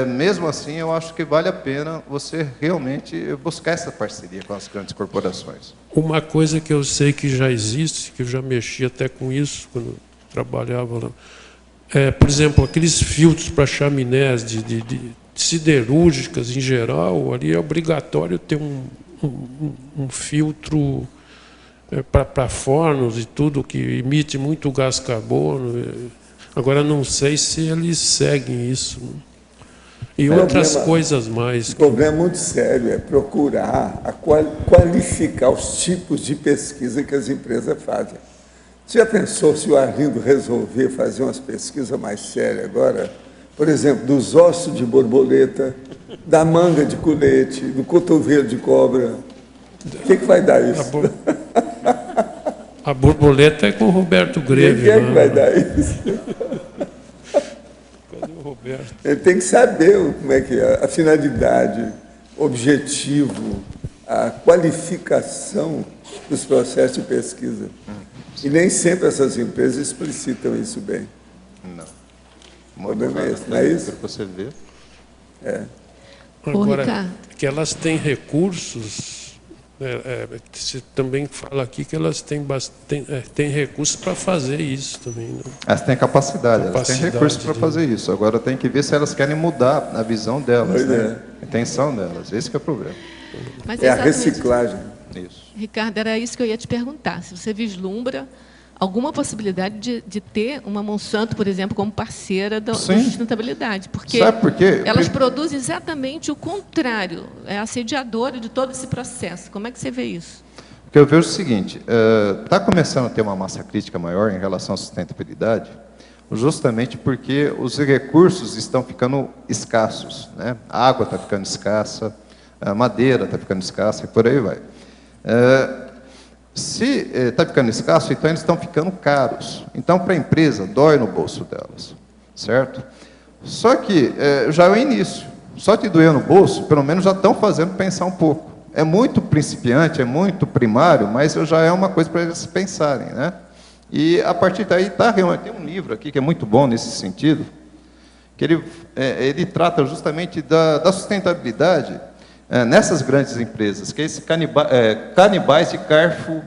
mesmo assim, eu acho que vale a pena você realmente buscar essa parceria com as grandes corporações. Uma coisa que eu sei que já existe, que eu já mexi até com isso, quando eu trabalhava lá, por exemplo, aqueles filtros para chaminés de siderúrgicas, em geral, ali é obrigatório ter um filtro para fornos e tudo, que emite muito gás carbono. Agora, não sei se eles seguem isso. E outras coisas mais. O problema muito sério é procurar qualificar os tipos de pesquisa que as empresas fazem. Você já pensou se o Arlindo resolver fazer umas pesquisas mais sérias agora? Por exemplo, dos ossos de borboleta, da manga de colete, do cotovelo de cobra. O que vai dar isso? A borboleta é com o Roberto Greve. Quem é que vai dar isso? Cadê o Roberto? Ele tem que saber como é que é a finalidade, o objetivo, a qualificação dos processos de pesquisa. E nem sempre essas empresas explicitam isso bem. Não. O problema é esse, não é isso? Para você ver. Agora, que elas têm recursos. Você também fala aqui que elas têm recursos para fazer isso também. Né? Elas têm capacidade, elas têm recursos para fazer isso. Agora tem que ver se elas querem mudar a visão delas, né? A intenção delas. Esse que é o problema. Mas a reciclagem. Isso. Ricardo, era isso que eu ia te perguntar. Se você vislumbra alguma possibilidade de ter uma Monsanto, por exemplo, como parceira da sustentabilidade. Porque sabe por quê? Elas produzem exatamente o contrário, é assediadora de todo esse processo. Como é que você vê isso? Porque eu vejo o seguinte, está começando a ter uma massa crítica maior em relação à sustentabilidade, justamente porque os recursos estão ficando escassos, né? A água está ficando escassa, a madeira está ficando escassa e por aí vai. Se está ficando escasso, então eles estão ficando caros. Então, para a empresa, dói no bolso delas, certo? Só que já é o início. Só de doer no bolso, pelo menos já estão fazendo pensar um pouco. É muito principiante, é muito primário, mas já é uma coisa para eles pensarem, né? E, a partir daí, tem um livro aqui que é muito bom nesse sentido, que ele trata justamente da sustentabilidade nessas grandes empresas, que é esse canibais de garfo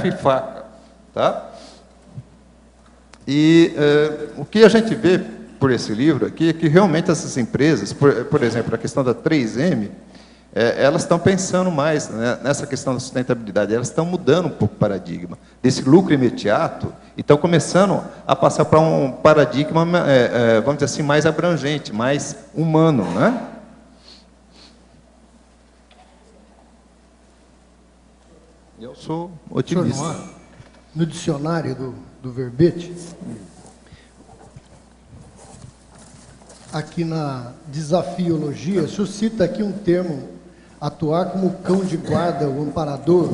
e faca. Tá? E o que a gente vê por esse livro aqui é que realmente essas empresas, por exemplo, a questão da 3M, elas estão pensando mais, né, nessa questão da sustentabilidade, elas estão mudando um pouco o paradigma desse lucro imediato e estão começando a passar para um paradigma, vamos dizer assim, mais abrangente, mais humano, né? Eu sou otimista. No dicionário do verbete, aqui na desafiologia, o senhor cita aqui um termo, atuar como cão de guarda, o amparador.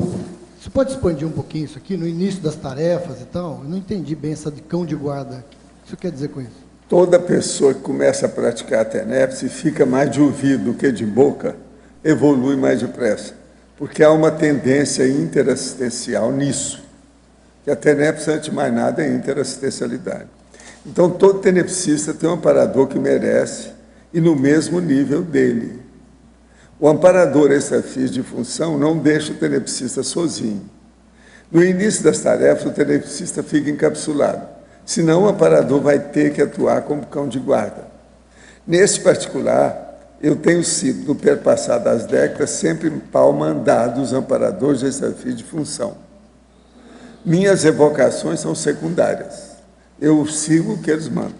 Você pode expandir um pouquinho isso aqui, no início das tarefas e tal? Eu não entendi bem essa de cão de guarda. O que você quer dizer com isso? Toda pessoa que começa a praticar a TENEPS e fica mais de ouvido do que de boca, evolui mais depressa. Porque há uma tendência interassistencial nisso. Que a TENEPS, antes de mais nada, é interassistencialidade. Então, todo tenepsista tem um amparador que merece e no mesmo nível dele. O amparador extrafísico de função não deixa o tenepsista sozinho. No início das tarefas, o tenepsista fica encapsulado, senão o amparador vai ter que atuar como cão de guarda. Nesse particular, eu tenho sido, no perpassar das décadas, sempre pau-mandado dos amparadores extrafísicos de função. Minhas evocações são secundárias. Eu sigo o que eles mandam.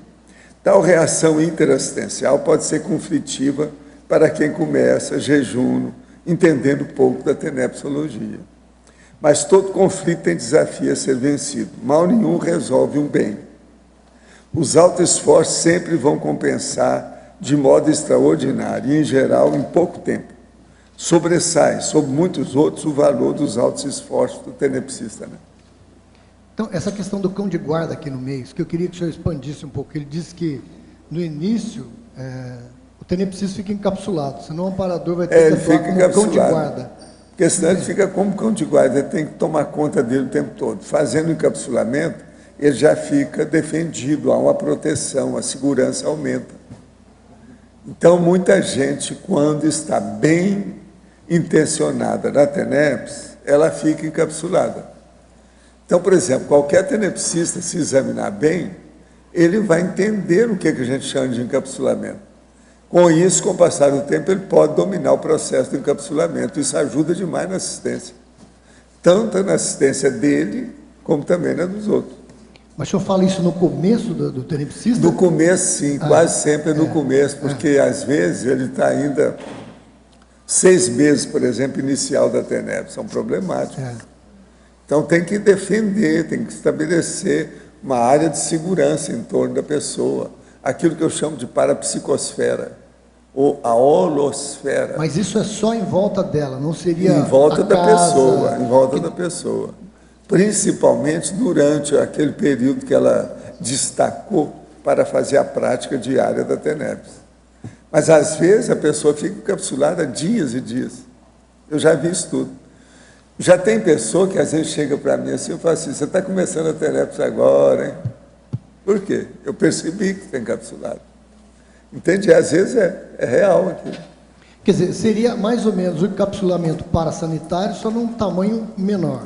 Tal reação interassistencial pode ser conflitiva para quem começa jejuno, entendendo pouco da tenepsologia. Mas todo conflito tem desafio a ser vencido. Mal nenhum resolve um bem. Os altos esforços sempre vão compensar de modo extraordinário e, em geral, em pouco tempo. Sobressai sobre muitos outros o valor dos altos esforços do tenepsista, né? Então, essa questão do cão de guarda aqui no meio, isso que eu queria que o senhor expandisse um pouco. Ele disse que, no início, o tenepsista fica encapsulado, senão o amparador vai ter que atuar como cão de guarda. Porque senão ele fica como cão de guarda, ele tem que tomar conta dele o tempo todo. Fazendo o encapsulamento, ele já fica defendido, há uma proteção, a segurança aumenta. Então, muita gente, quando está bem intencionada na TENEPS, ela fica encapsulada. Então, por exemplo, qualquer tenepsista, se examinar bem, ele vai entender o que a gente chama de encapsulamento. Com isso, com o passar do tempo, ele pode dominar o processo do encapsulamento. Isso ajuda demais na assistência. Tanto na assistência dele, como também na dos outros. Mas o senhor fala isso no começo do tenepsista? No começo, sim. Quase sempre é no começo, porque, às vezes, ele está ainda 6 meses, por exemplo, inicial da TENEPS. São problemáticos. Então, tem que defender, tem que estabelecer uma área de segurança em torno da pessoa. Aquilo que eu chamo de parapsicosfera, ou a holosfera. Mas isso é só em volta dela, não seria em volta da casa, pessoa, em volta da pessoa. Principalmente durante aquele período que ela destacou para fazer a prática diária da TENEPS. Mas, às vezes, a pessoa fica encapsulada dias e dias. Eu já vi isso tudo. Já tem pessoa que às vezes chega para mim assim e fala assim, você está começando a TENEPS agora, hein? Por quê? Eu percebi que está encapsulado. Entende? Às vezes é real aqui. Quer dizer, seria mais ou menos o encapsulamento parasanitário, só num tamanho menor.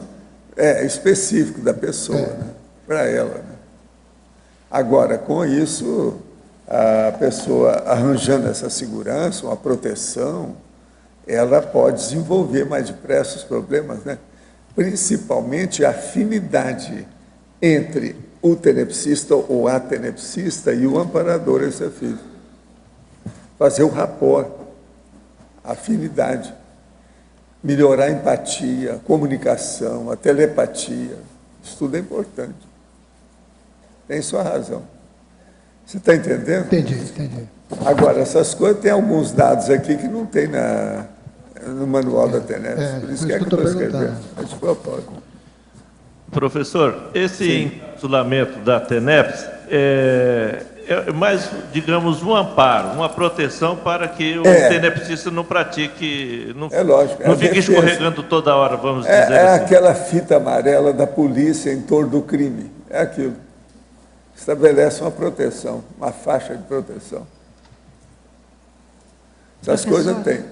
É específico da pessoa, né? Para ela. Né? Agora, com isso, a pessoa arranjando essa segurança, uma proteção, ela pode desenvolver mais depressa os problemas, né? Principalmente a afinidade entre o tenepsista ou a tenepsista e o amparador extrafísico. Fazer o rapport, a afinidade. melhorar a empatia, a comunicação, a telepatia. Isso tudo é importante. Tem sua razão. Você está entendendo? Entendi. Agora, essas coisas, tem alguns dados aqui que não tem no manual da TENEPS. Por isso que eu estou escrevendo. De propósito. Professor, esse encapsulamento da TENEPS é mais, digamos, um amparo, uma proteção para que o tenepsista não pratique, não fique escorregando toda hora, vamos dizer assim. É aquela fita amarela da polícia em torno do crime. É aquilo. Estabelece uma proteção, uma faixa de proteção. Essas coisas tem.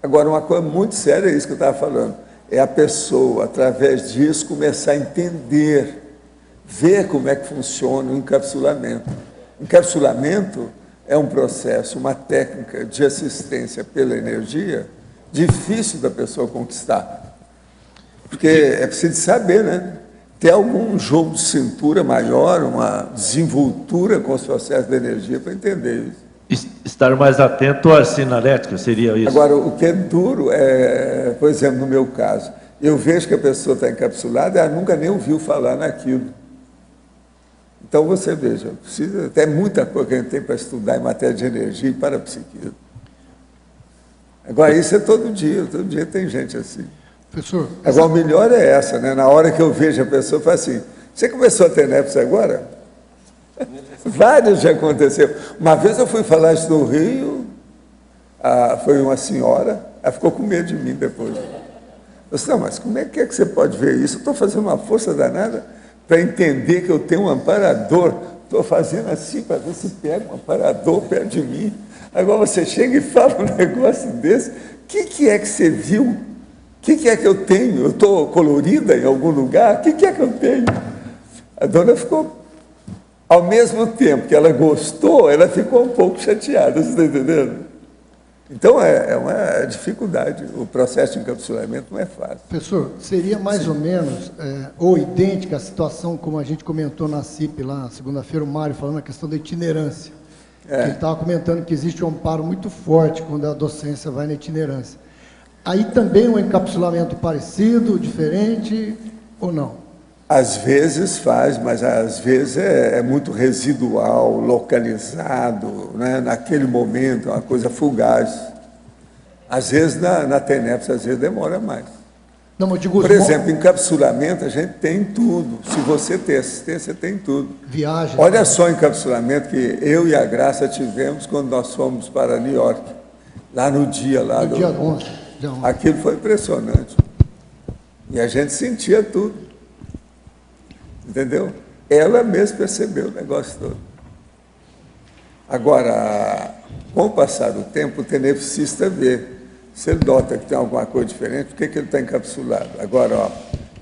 Agora, uma coisa muito séria é isso que eu estava falando. É a pessoa, através disso, começar a entender, ver como é que funciona o encapsulamento. Encapsulamento é um processo, uma técnica de assistência pela energia difícil da pessoa conquistar. Porque é preciso saber, né? Ter algum jogo de cintura maior, uma desenvoltura com os processos de energia para entender isso. Estar mais atento à sinalética, seria isso? Agora, o que é duro é, por exemplo, no meu caso, eu vejo que a pessoa está encapsulada, ela nunca nem ouviu falar naquilo. Então, você veja, precisa, tem muita coisa que a gente tem para estudar em matéria de energia e parapsiquismo. Agora, isso é todo dia tem gente assim. Professor... Agora, o melhor é essa, né? Na hora que eu vejo a pessoa, eu falo assim, você começou a ter TENEPS agora? Vários já aconteceu. Uma vez eu fui falar isso no Rio, foi uma senhora, ela ficou com medo de mim depois. Eu disse, não, mas como é que você pode ver isso? Eu estou fazendo uma força danada para entender que eu tenho um amparador. Estou fazendo assim para ver se pega um amparador perto de mim. Agora você chega e fala um negócio desse. O que é que você viu? O que é que eu tenho? Eu estou colorida em algum lugar? O que é que eu tenho? A dona ficou... Ao mesmo tempo que ela gostou, ela ficou um pouco chateada, você está entendendo? Então, é uma dificuldade. O processo de encapsulamento não é fácil. Professor, seria mais ou menos ou idêntica a situação como a gente comentou na CIP lá, segunda-feira, o Mário falando a questão da itinerância. Ele estava comentando que existe um amparo muito forte quando a docência vai na itinerância. Aí também um encapsulamento parecido, diferente, ou não? Às vezes faz, mas às vezes é muito residual, localizado, né? Naquele momento, é uma coisa fugaz. Às vezes, na TENEPS, às vezes demora mais. Não, eu digo, por exemplo, encapsulamento, a gente tem tudo. Se você tem assistência, tem tudo. Viagem. Olha só o encapsulamento que eu e a Graça tivemos quando nós fomos para New York, lá no dia lá no dia 11. Aquilo foi impressionante. E a gente sentia tudo. Entendeu? Ela mesma percebeu o negócio todo. Agora, com o passar do tempo, o tenepsista vê. Se ele nota que tem alguma coisa diferente, por que ele está encapsulado? Agora,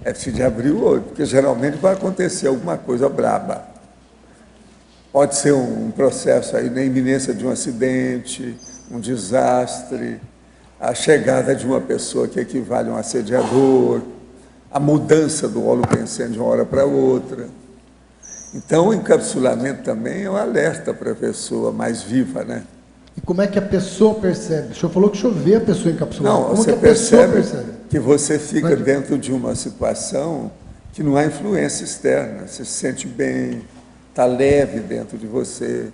é preciso abrir o olho, porque geralmente vai acontecer alguma coisa braba. Pode ser um processo aí na iminência de um acidente, um desastre, a chegada de uma pessoa que equivale a um assediador, a mudança do óleo pensante de uma hora para outra. Então, o encapsulamento também é um alerta para a pessoa mais viva, né? E como é que a pessoa percebe? O senhor falou que o senhor vê a pessoa encapsulada. Não, como você que a pessoa percebe que você fica dentro de uma situação que não há influência externa. Você se sente bem, está leve dentro de você.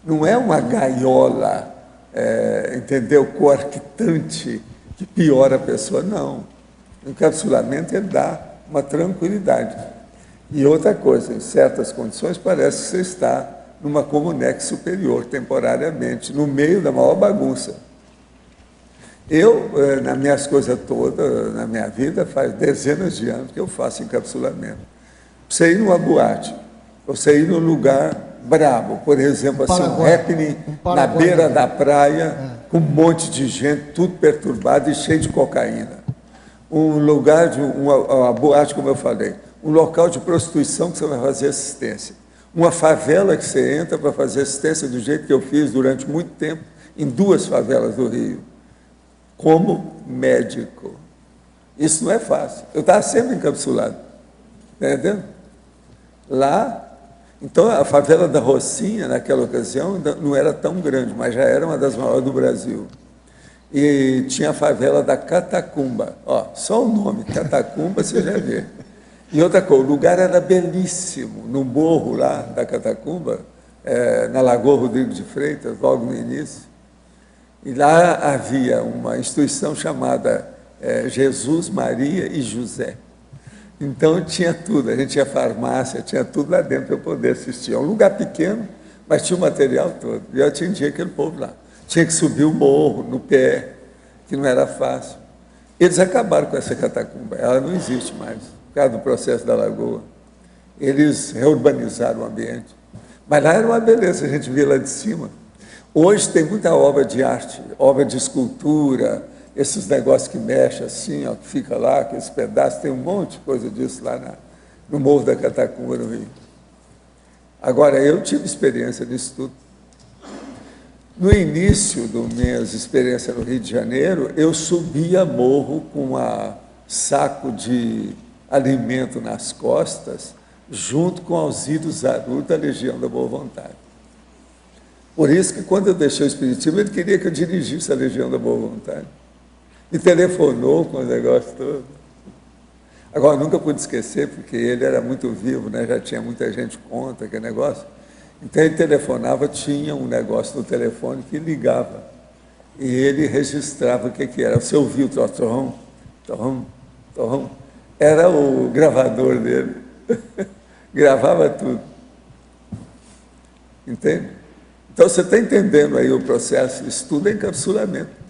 Não é uma gaiola, entendeu, coarctante, que piora a pessoa, não. O encapsulamento, ele dá uma tranquilidade. E outra coisa, em certas condições, parece que você está numa comunex superior, temporariamente, no meio da maior bagunça. Eu, nas minhas coisas todas, na minha vida, faz dezenas de anos que eu faço encapsulamento. Você ir numa boate, você ir num lugar brabo, por exemplo, assim, um happening na beira da praia, com um monte de gente, tudo perturbado e cheio de cocaína. Um lugar, uma boate, como eu falei, um local de prostituição que você vai fazer assistência. Uma favela que você entra para fazer assistência do jeito que eu fiz durante muito tempo, em 2 favelas do Rio, como médico. Isso não é fácil. Eu estava sempre encapsulado. Está entendendo? Lá, então, a favela da Rocinha, naquela ocasião, não era tão grande, mas já era uma das maiores do Brasil. e tinha a favela da Catacumba. Ó, só o nome, Catacumba, você já vê. E outra coisa, o lugar era belíssimo, no morro lá da Catacumba, na Lagoa Rodrigo de Freitas, logo no início. E lá havia uma instituição chamada Jesus, Maria e José. Então tinha tudo, a gente tinha farmácia, tinha tudo lá dentro para eu poder assistir. É um lugar pequeno, mas tinha o material todo. E eu atendia aquele povo lá. Tinha que subir o morro, no pé, que não era fácil. Eles acabaram com essa catacumba, ela não existe mais, por causa do processo da lagoa. Eles reurbanizaram o ambiente. Mas lá era uma beleza, a gente via lá de cima. Hoje tem muita obra de arte, obra de escultura, esses negócios que mexem assim, ó, que fica lá, aqueles pedaços, tem um monte de coisa disso lá no Morro da Catacumba, no Rio. Agora, eu tive experiência nisso tudo. No início das minhas experiências no Rio de Janeiro, eu subia morro com um saco de alimento nas costas, junto com Alzírio Zaru, da Legião da Boa Vontade. Por isso que, quando eu deixei o Espiritismo, ele queria que eu dirigisse a Legião da Boa Vontade. Me telefonou com o negócio todo. Agora, nunca pude esquecer, porque ele era muito vivo, né? Já tinha muita gente contra aquele negócio. Então, ele telefonava, tinha um negócio no telefone que ligava. E ele registrava o que era. Você ouviu o torrão, torrão, torrão. Era o gravador dele. Gravava tudo. Entende? Então, você está entendendo aí o processo. Isso tudo é encapsulamento.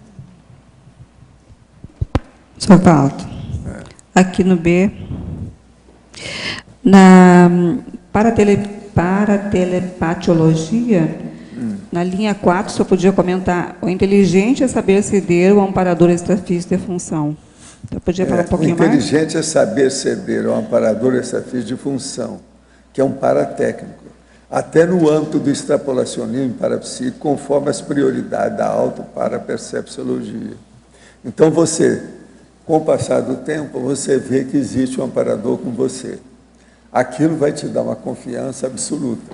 Sr. Valdo, aqui no B, para telepatiologia, na linha 4, o senhor podia comentar: o inteligente é saber ceder ao amparador extrafísico de função. Então, podia falar um pouquinho mais? O inteligente é saber ceder ao amparador extrafísico de função, que é um paratécnico, até no âmbito do extrapolacionismo parapsíquico, conforme as prioridades da auto-parapercepciologia. Então, você, com o passar do tempo, você vê que existe um amparador com você. Aquilo vai te dar uma confiança absoluta.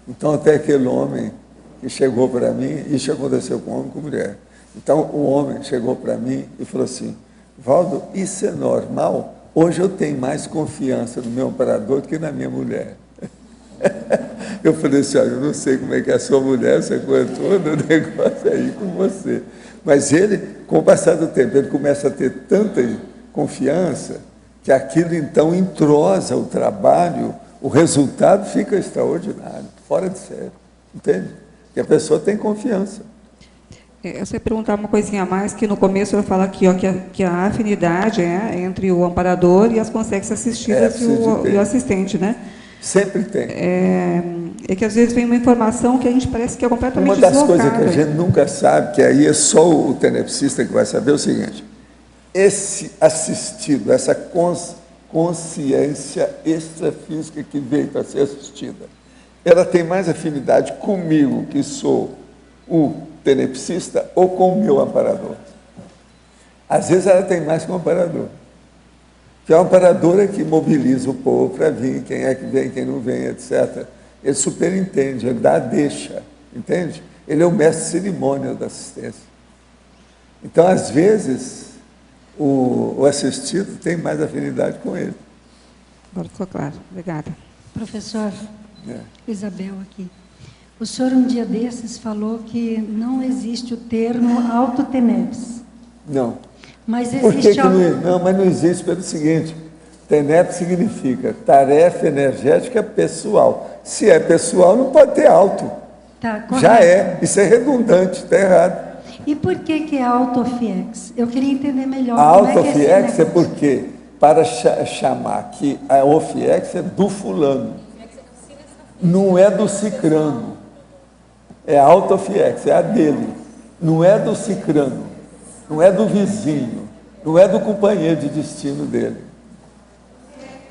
Então, até aquele homem que chegou para mim, isso aconteceu com homem e com mulher. Então, o homem chegou para mim e falou assim: Valdo, isso é normal? Hoje eu tenho mais confiança no meu amparador do que na minha mulher. Eu falei assim: olha, eu não sei como é que é a sua mulher, essa coisa toda, o negócio aí com você. Mas ele, com o passar do tempo, ele começa a ter tanta confiança que aquilo, então, entrosa o trabalho, o resultado fica extraordinário, fora de série, entende? Porque a pessoa tem confiança. Eu sei perguntar uma coisinha a mais, que no começo eu falo aqui, ó, que a afinidade é entre o amparador e as consegues assistidas e o assistente, né? Sempre tem. É que às vezes vem uma informação que a gente parece que é completamente deslocada. Uma das coisas que a gente nunca sabe, que aí é só o tenepsista que vai saber, é o seguinte: esse assistido, essa consciência extrafísica que veio para ser assistida, ela tem mais afinidade comigo, que sou o tenepsista, ou com o meu amparador? Às vezes ela tem mais com o amparador. Que é o amparador é que mobiliza o povo para vir, quem é que vem, quem não vem, etc. Ele superintende, ele dá a deixa, entende? Ele é o mestre cerimônial da assistência. Então, às vezes, o assistido tem mais afinidade com ele. Agora ficou claro. Obrigada. Professor, Isabel aqui. O senhor, um dia desses, falou que não existe o termo autotenebs. Não. Mas Por existe que não, mas não existe pelo seguinte: TENEP significa tarefa energética pessoal. Se é pessoal, não pode ter auto. Tá, já é, isso é redundante, está errado. E por que é autofiex? Eu queria entender melhor. A autofiex é porque, para chamar que a ofiex é do fulano, não é do cicrano. É a autofiex, é a dele, não é do cicrano, não é do vizinho, não é do companheiro de destino dele.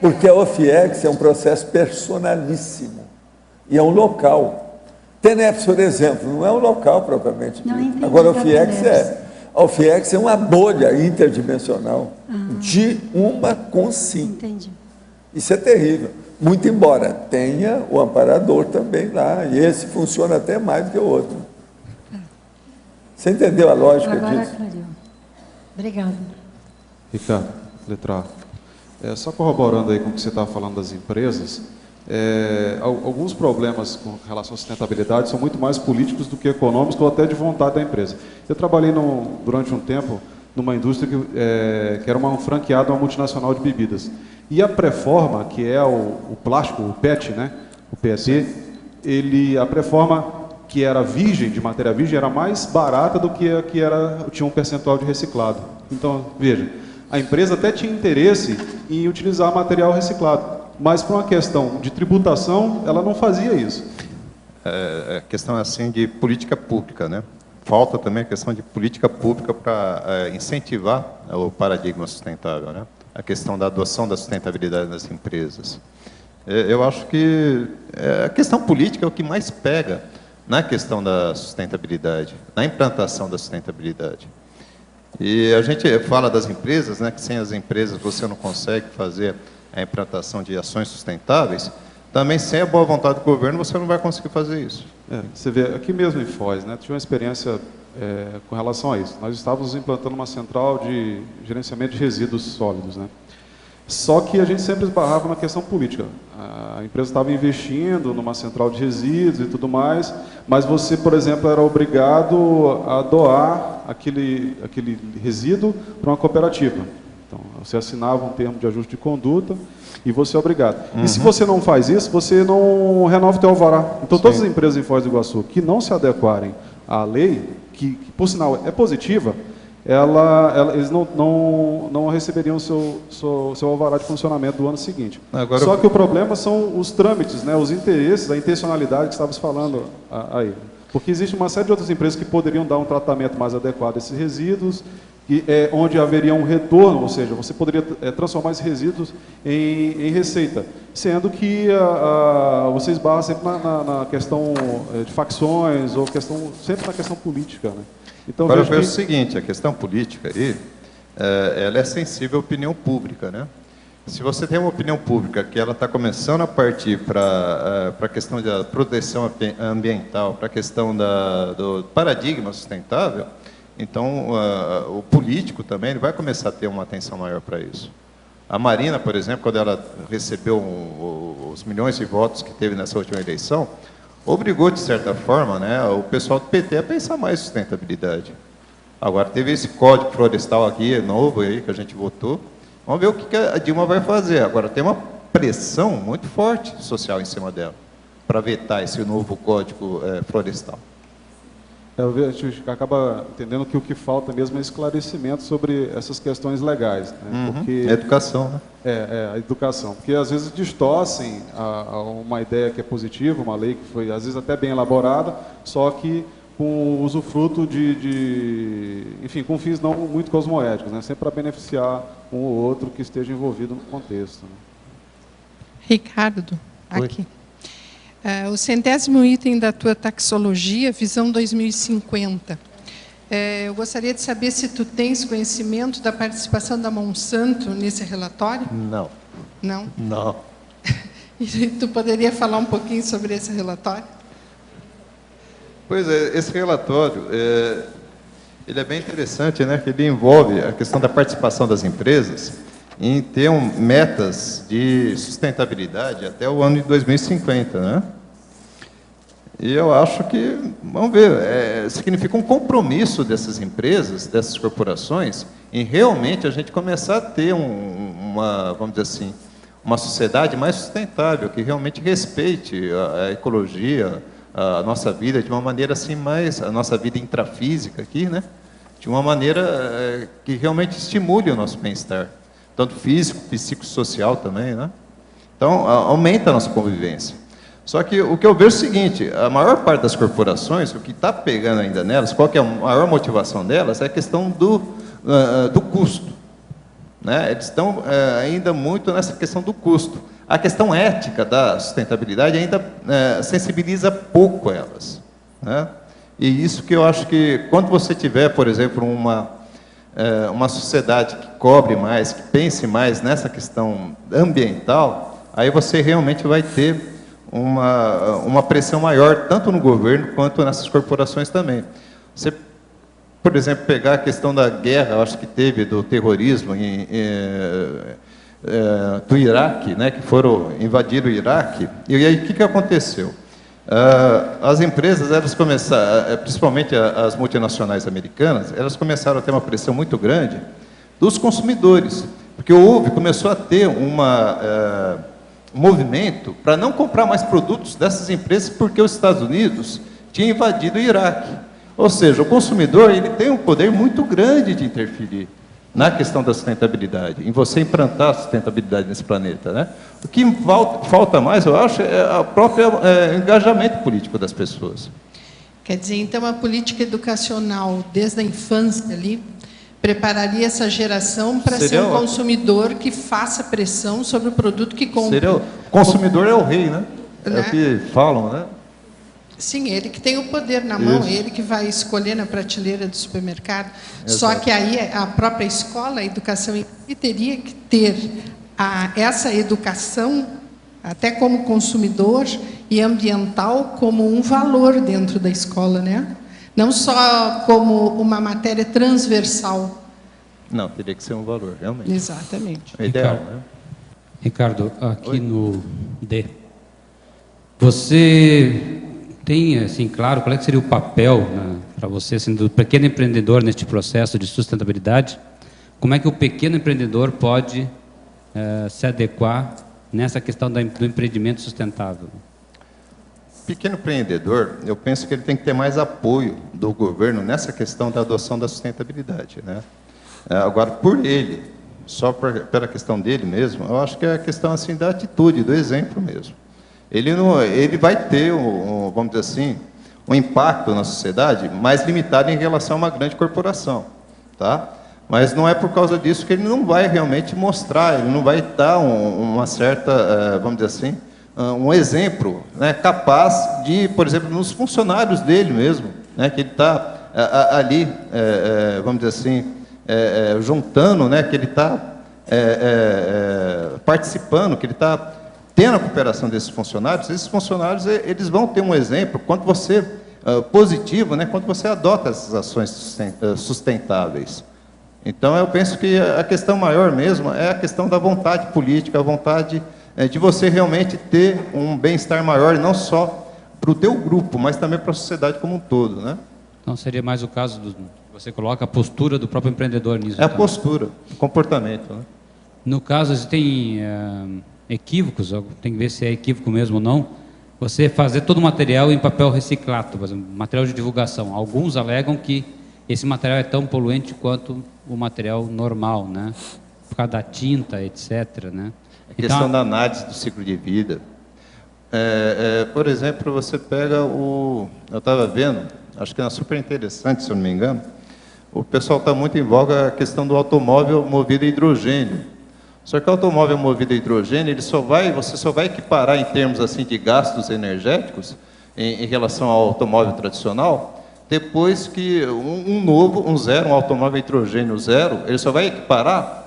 Porque a ofiex é um processo personalíssimo e é um local. TENEPS, por exemplo, não é um local propriamente dito. Agora, a ofiex é. A ofiex é uma bolha interdimensional de uma consciência. Entendi. Isso é terrível. Muito embora tenha o amparador também lá, e esse funciona até mais do que o outro. Você entendeu a lógica Agora disso? clareou. Obrigada. Ricardo, letra A. Só corroborando aí com o que você estava falando das empresas, alguns problemas com relação à sustentabilidade são muito mais políticos do que econômicos ou até de vontade da empresa. Eu trabalhei durante um tempo numa indústria que era uma franqueada, uma multinacional de bebidas. E a Preforma, que é o plástico, o PET, né? O PET, a Preforma, que era virgem, de matéria virgem, era mais barata do que a que tinha um percentual de reciclado. Então, veja, a empresa até tinha interesse em utilizar material reciclado, mas por uma questão de tributação, ela não fazia isso. É questão assim de política pública, né? Falta também a questão de política pública para incentivar o paradigma sustentável, né? A questão da adoção da sustentabilidade nas empresas. Eu acho que a questão política é o que mais pega na questão da sustentabilidade, na implantação da sustentabilidade. E a gente fala das empresas, né, que sem as empresas você não consegue fazer a implantação de ações sustentáveis. Também sem a boa vontade do governo você não vai conseguir fazer isso. Você vê, aqui mesmo em Foz, né, tive uma experiência com relação a isso. Nós estávamos implantando uma central de gerenciamento de resíduos sólidos, né? Só que a gente sempre esbarrava na questão política. A empresa estava investindo numa central de resíduos e tudo mais, mas você, por exemplo, era obrigado a doar aquele resíduo para uma cooperativa. Então, você assinava um termo de ajuste de conduta e você é obrigado. E se você não faz isso, você não renova o teu alvará. Então, todas as empresas em Foz do Iguaçu que não se adequarem à lei, que por sinal é positiva, eles não receberiam o seu alvará de funcionamento do ano seguinte. Só que o problema são os trâmites, né, os interesses, a intencionalidade que estávamos falando aí. Porque existe uma série de outras empresas que poderiam dar um tratamento mais adequado a esses resíduos, onde haveria um retorno, ou seja, você poderia transformar esses resíduos em receita, sendo que você esbarra sempre na questão de facções, ou sempre na questão política, né? Então, agora eu vejo o seguinte, a questão política aí, ela é sensível à opinião pública, né? Se você tem uma opinião pública que ela está começando a partir para a questão da proteção ambiental, para a questão do paradigma sustentável, então o político também ele vai começar a ter uma atenção maior para isso. A Marina, por exemplo, quando ela recebeu os milhões de votos que teve nessa última eleição, obrigou, de certa forma, né, o pessoal do PT a pensar mais em sustentabilidade. Agora, teve esse código florestal aqui, novo, aí, que a gente votou. Vamos ver o que a Dilma vai fazer. Agora, tem uma pressão muito forte social em cima dela, para vetar esse novo código florestal. A gente acaba entendendo que o que falta mesmo é esclarecimento sobre essas questões legais. Né? Porque, a educação, né? A educação. Porque às vezes distorcem uma ideia que é positiva, uma lei que foi às vezes até bem elaborada, só que com usufruto enfim, com fins não muito cosmoéticos, né? Sempre para beneficiar um ou outro que esteja envolvido no contexto. Né? Ricardo, aqui. O 100º item da tua taxologia, Visão 2050. Eu gostaria de saber se tu tens conhecimento da participação da Monsanto nesse relatório? Não. Não? Não. E tu poderia falar um pouquinho sobre esse relatório? Pois é, esse relatório, ele é bem interessante, né? Que ele envolve a questão da participação das empresas em ter metas de sustentabilidade até o ano de 2050, né? E eu acho que, vamos ver, significa um compromisso dessas empresas, dessas corporações, em realmente a gente começar a ter vamos dizer assim, uma sociedade mais sustentável, que realmente respeite a ecologia, a nossa vida de uma maneira assim a nossa vida intrafísica aqui, né? De uma maneira que realmente estimule o nosso bem-estar. Tanto físico, psicossocial também, né? Então, aumenta a nossa convivência. Só que o que eu vejo é o seguinte, a maior parte das corporações, o que está pegando ainda nelas, qual que é a maior motivação delas, é a questão do custo. Né? Eles estão ainda muito nessa questão do custo. A questão ética da sustentabilidade ainda sensibiliza pouco elas. Né? E isso que eu acho que, quando você tiver, por exemplo, uma sociedade que cobre mais, que pense mais nessa questão ambiental, aí você realmente vai ter uma pressão maior, tanto no governo quanto nessas corporações também. Você por exemplo, pegar a questão da guerra, eu acho que teve, do terrorismo do Iraque, né, que foram invadir o Iraque, e aí o que aconteceu? As empresas, elas começaram, principalmente as multinacionais americanas, elas começaram a ter uma pressão muito grande dos consumidores, porque começou a ter um movimento para não comprar mais produtos dessas empresas, porque os Estados Unidos tinham invadido o Iraque. Ou seja, o consumidor ele tem um poder muito grande de interferir na questão da sustentabilidade, em você implantar a sustentabilidade nesse planeta, né? O que falta mais, eu acho, é o próprio engajamento político das pessoas. Quer dizer, então, a política educacional, desde a infância ali, prepararia essa geração para ser um consumidor que faça pressão sobre o produto que compra. O consumidor é o rei, né? É o que falam, né? Sim, ele que tem o poder na mão, ele que vai escolher na prateleira do supermercado. Exato. Só que aí a própria escola, a educação em si, teria que ter essa educação, até como consumidor e ambiental, como um valor dentro da escola, né? Não só como uma matéria transversal. Não, teria que ser um valor, realmente. Exatamente. É ideal, né? Ricardo, aqui no D, você tem, assim, claro, qual é que seria o papel, né, para você, assim, do pequeno empreendedor neste processo de sustentabilidade? Como é que o pequeno empreendedor pode se adequar nessa questão do empreendimento sustentável? Pequeno empreendedor, eu penso que ele tem que ter mais apoio do governo nessa questão da adoção da sustentabilidade, né? Agora, por ele, só pela questão dele mesmo, eu acho que é a questão assim da atitude, do exemplo mesmo. Ele vai ter, vamos dizer assim, um impacto na sociedade mais limitado em relação a uma grande corporação, tá? Mas não é por causa disso que ele não vai realmente mostrar, ele não vai dar uma certa, vamos dizer assim, um exemplo, né, capaz de, por exemplo, nos funcionários dele mesmo, né, que ele está ali, vamos dizer assim, juntando, né, que ele está participando, que ele está tendo a cooperação desses funcionários. Esses funcionários eles vão ter um exemplo quando você positivo, né, quando você adota essas ações sustentáveis. Então, eu penso que a questão maior mesmo é a questão da vontade política, a vontade de você realmente ter um bem-estar maior, não só para o teu grupo, mas também para a sociedade como um todo, né? Então, seria mais o caso você coloca a postura do próprio empreendedor nisso. É a postura, o comportamento, né? No caso, existem equívocos, tem que ver se é equívoco mesmo ou não, você fazer todo o material em papel reciclado, por exemplo, material de divulgação. Alguns alegam que esse material é tão poluente quanto o material normal, né? Por causa da tinta, etc., né? A questão da análise do ciclo de vida. Por exemplo, você pega eu estava vendo, acho que é super interessante, se eu não me engano, o pessoal está muito em voga a questão do automóvel movido a hidrogênio. Só que o automóvel movido a hidrogênio, você só vai equiparar em termos assim de gastos energéticos em relação ao automóvel tradicional, depois que um automóvel a hidrogênio zero, ele só vai equiparar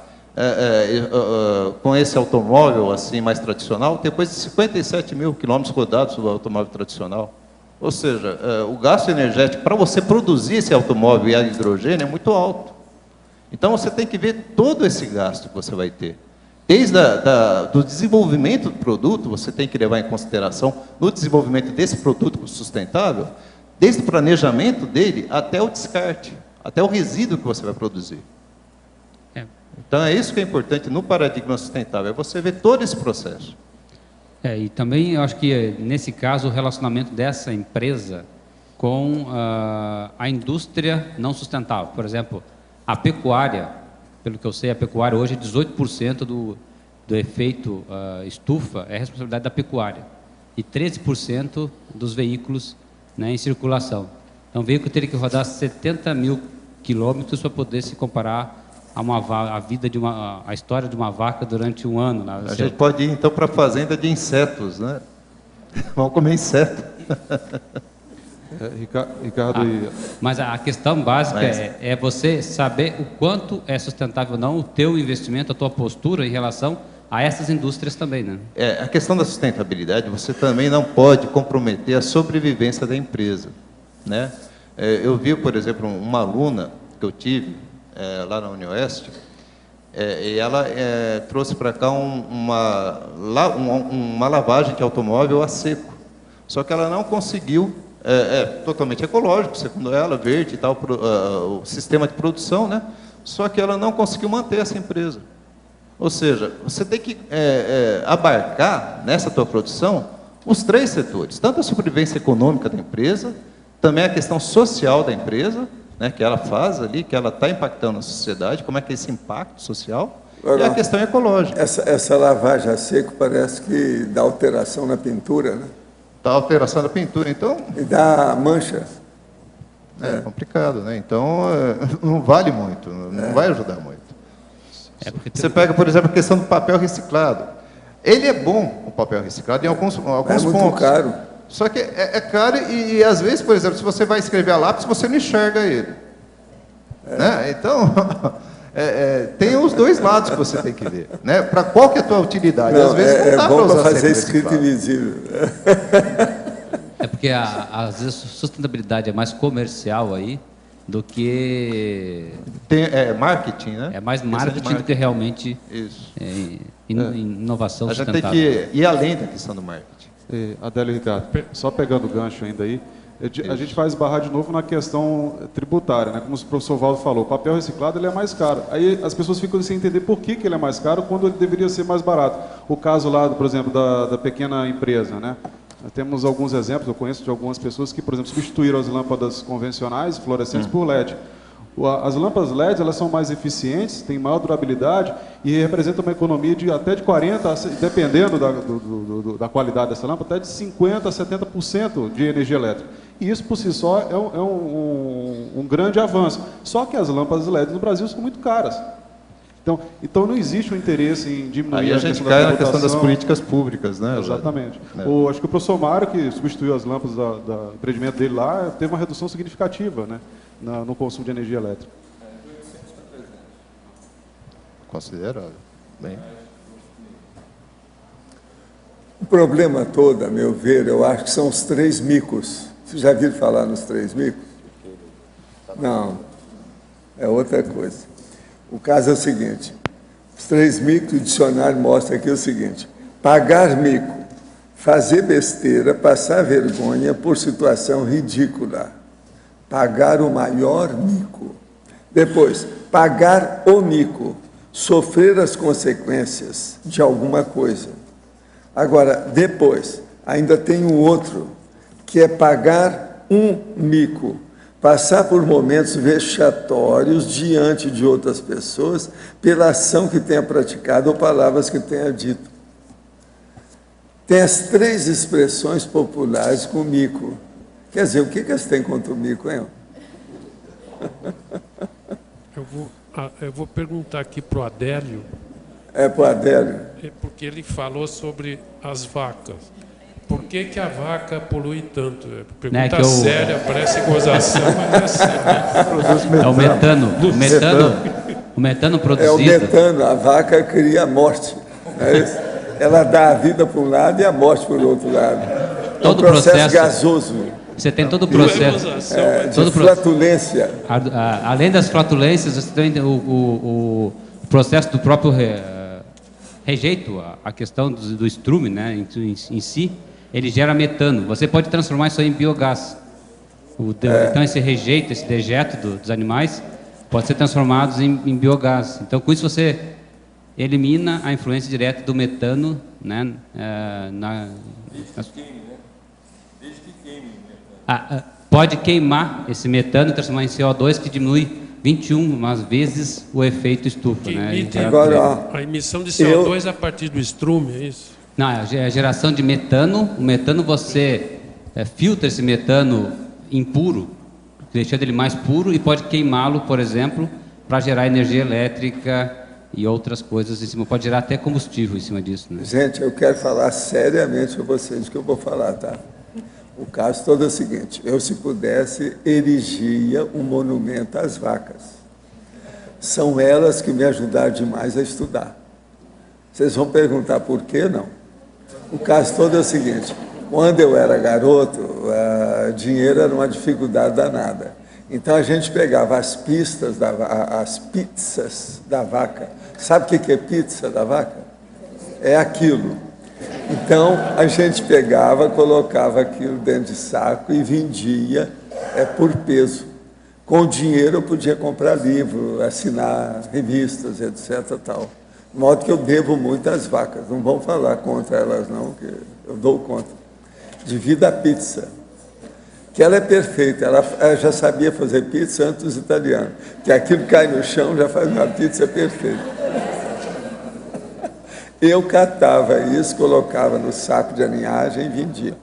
com esse automóvel assim mais tradicional, depois de 57 mil quilômetros rodados do automóvel tradicional. Ou seja, o gasto energético para você produzir esse automóvel a hidrogênio é muito alto. Então, você tem que ver todo esse gasto que você vai ter. Desde do desenvolvimento do produto, você tem que levar em consideração no desenvolvimento desse produto sustentável, desde o planejamento dele até o descarte, até o resíduo que você vai produzir. Então, é isso que é importante no paradigma sustentável, é você ver todo esse processo. E também, eu acho que, nesse caso, o relacionamento dessa empresa com a indústria não sustentável. Por exemplo, a pecuária, pelo que eu sei, a pecuária hoje, 18% do efeito estufa é responsabilidade da pecuária. E 13% dos veículos, né, em circulação. Então, o veículo teria que rodar 70 mil quilômetros para poder se comparar a história de uma vaca durante um ano. Né? A gente pode ir, então, para a fazenda de insetos, né? Vamos comer inseto. Ricardo, mas a questão básica é você saber o quanto é sustentável ou não o teu investimento, a tua postura em relação a essas indústrias também, né? A questão da sustentabilidade, você também não pode comprometer a sobrevivência da empresa, né? Eu vi, por exemplo, uma aluna que eu tive lá na Unioeste, e ela trouxe para cá uma lavagem de automóvel a seco. Só que ela não conseguiu, totalmente ecológico, segundo ela, verde e tal, o sistema de produção, né? Só que ela não conseguiu manter essa empresa. Ou seja, você tem que abarcar nessa tua produção os 3 setores, tanto a sobrevivência econômica da empresa, também a questão social da empresa, né, que ela faz ali, que ela está impactando na sociedade, como é que é esse impacto social, e a questão ecológica. Essa lavagem a seco parece que dá alteração na pintura, né? Dá alteração na pintura, então... E dá mancha. É complicado, né? Então, não vale muito, não vai ajudar muito. Você pega, por exemplo, a questão do papel reciclado. Ele é bom, o papel reciclado, em alguns pontos. É muito caro. Só que é caro e, às vezes, por exemplo, se você vai escrever a lápis, você não enxerga ele. Né? Então, tem os 2 lados que você tem que ver. Né? Para qual que é a tua utilidade? Não, às vezes não dá bom para fazer escrito escrita invisível. É porque, às vezes, a sustentabilidade é mais comercial aí do que... marketing, né? É mais marketing do que realmente inovação sustentável. A gente tem que ir além da questão do marketing. Adélio e Ricardo, só pegando o gancho ainda aí, a gente vai esbarrar de novo na questão tributária, né? Como o professor Valdo falou, o papel reciclado ele é mais caro. Aí as pessoas ficam sem entender por que ele é mais caro quando ele deveria ser mais barato. O caso lá, por exemplo, da pequena empresa, né? Temos alguns exemplos, eu conheço de algumas pessoas que, por exemplo, substituíram as lâmpadas convencionais, fluorescentes, por LED. As lâmpadas LED elas são mais eficientes, têm maior durabilidade e representam uma economia de até de 40%, dependendo da qualidade dessa lâmpada, até de 50% a 70% de energia elétrica. E isso, por si só, é um grande avanço. Só que as lâmpadas LED no Brasil são muito caras. Então não existe um interesse em diminuir a gente cai na questão das políticas públicas, né? Exatamente. Acho que o professor Mário, que substituiu as lâmpadas do empreendimento dele lá, teve uma redução significativa, né, no consumo de energia elétrica. Considerável. Bem. O problema todo, a meu ver, eu acho que são os 3 micos. Vocês já viram falar nos 3 micos? Não, é outra coisa. O caso é o seguinte, os 3 micos, o dicionário mostra aqui o seguinte: pagar mico, fazer besteira, passar vergonha por situação ridícula. Pagar o maior mico. Depois, pagar o mico, sofrer as consequências de alguma coisa. Agora, depois, ainda tem um outro, que é pagar um mico. Passar por momentos vexatórios diante de outras pessoas pela ação que tenha praticado ou palavras que tenha dito. Tem as 3 expressões populares com mico. Quer dizer, o que eles têm contra o mico, hein? Eu vou perguntar aqui para o Adélio. Para o Adélio. Porque ele falou sobre as vacas. Por que a vaca polui tanto? Pergunta séria, parece gozação, mas é sério. É o metano. O metano produzido. É o metano, a vaca cria a morte. Ela dá a vida para um lado e a morte para o outro lado. Todo é um processo gasoso. Você tem todo o processo. De flatulência. Além das flatulências, você tem o processo do próprio rejeito, a questão do estrume, né, em si. Ele gera metano. Você pode transformar isso aí em biogás. Então, esse rejeito, esse dejeto dos animais, pode ser transformado em biogás. Então, com isso, você elimina a influência direta do metano, né? Pode queimar esse metano e transformar em CO2, que diminui 21 vezes o efeito estufa. Né? Agora, a emissão de CO2 a partir do estrume, é isso? Não, é a geração de metano. O metano você filtra esse metano impuro, deixando ele mais puro, e pode queimá-lo, por exemplo, para gerar energia elétrica e outras coisas em cima. Pode gerar até combustível em cima disso. Né? Gente, eu quero falar seriamente com vocês, que eu vou falar, tá? O caso todo é o seguinte: eu, se pudesse, erigia um monumento às vacas. São elas que me ajudaram demais a estudar. Vocês vão perguntar por que não? O caso todo é o seguinte: Quando eu era garoto, dinheiro era uma dificuldade danada. Então a gente pegava as pizzas da vaca. Sabe o que é pizza da vaca? É aquilo. Então a gente pegava, colocava aquilo dentro de saco e vendia por peso. Com o dinheiro eu podia comprar livro, assinar revistas, etc. Tal. De modo que eu devo muito às vacas. Não vão falar contra elas, não, que eu dou conta. Devido à pizza. Que ela é perfeita. Ela já sabia fazer pizza antes dos italianos. Que aquilo cai no chão, já faz uma pizza perfeita. Eu catava isso, colocava no saco de aninhagem e vendia.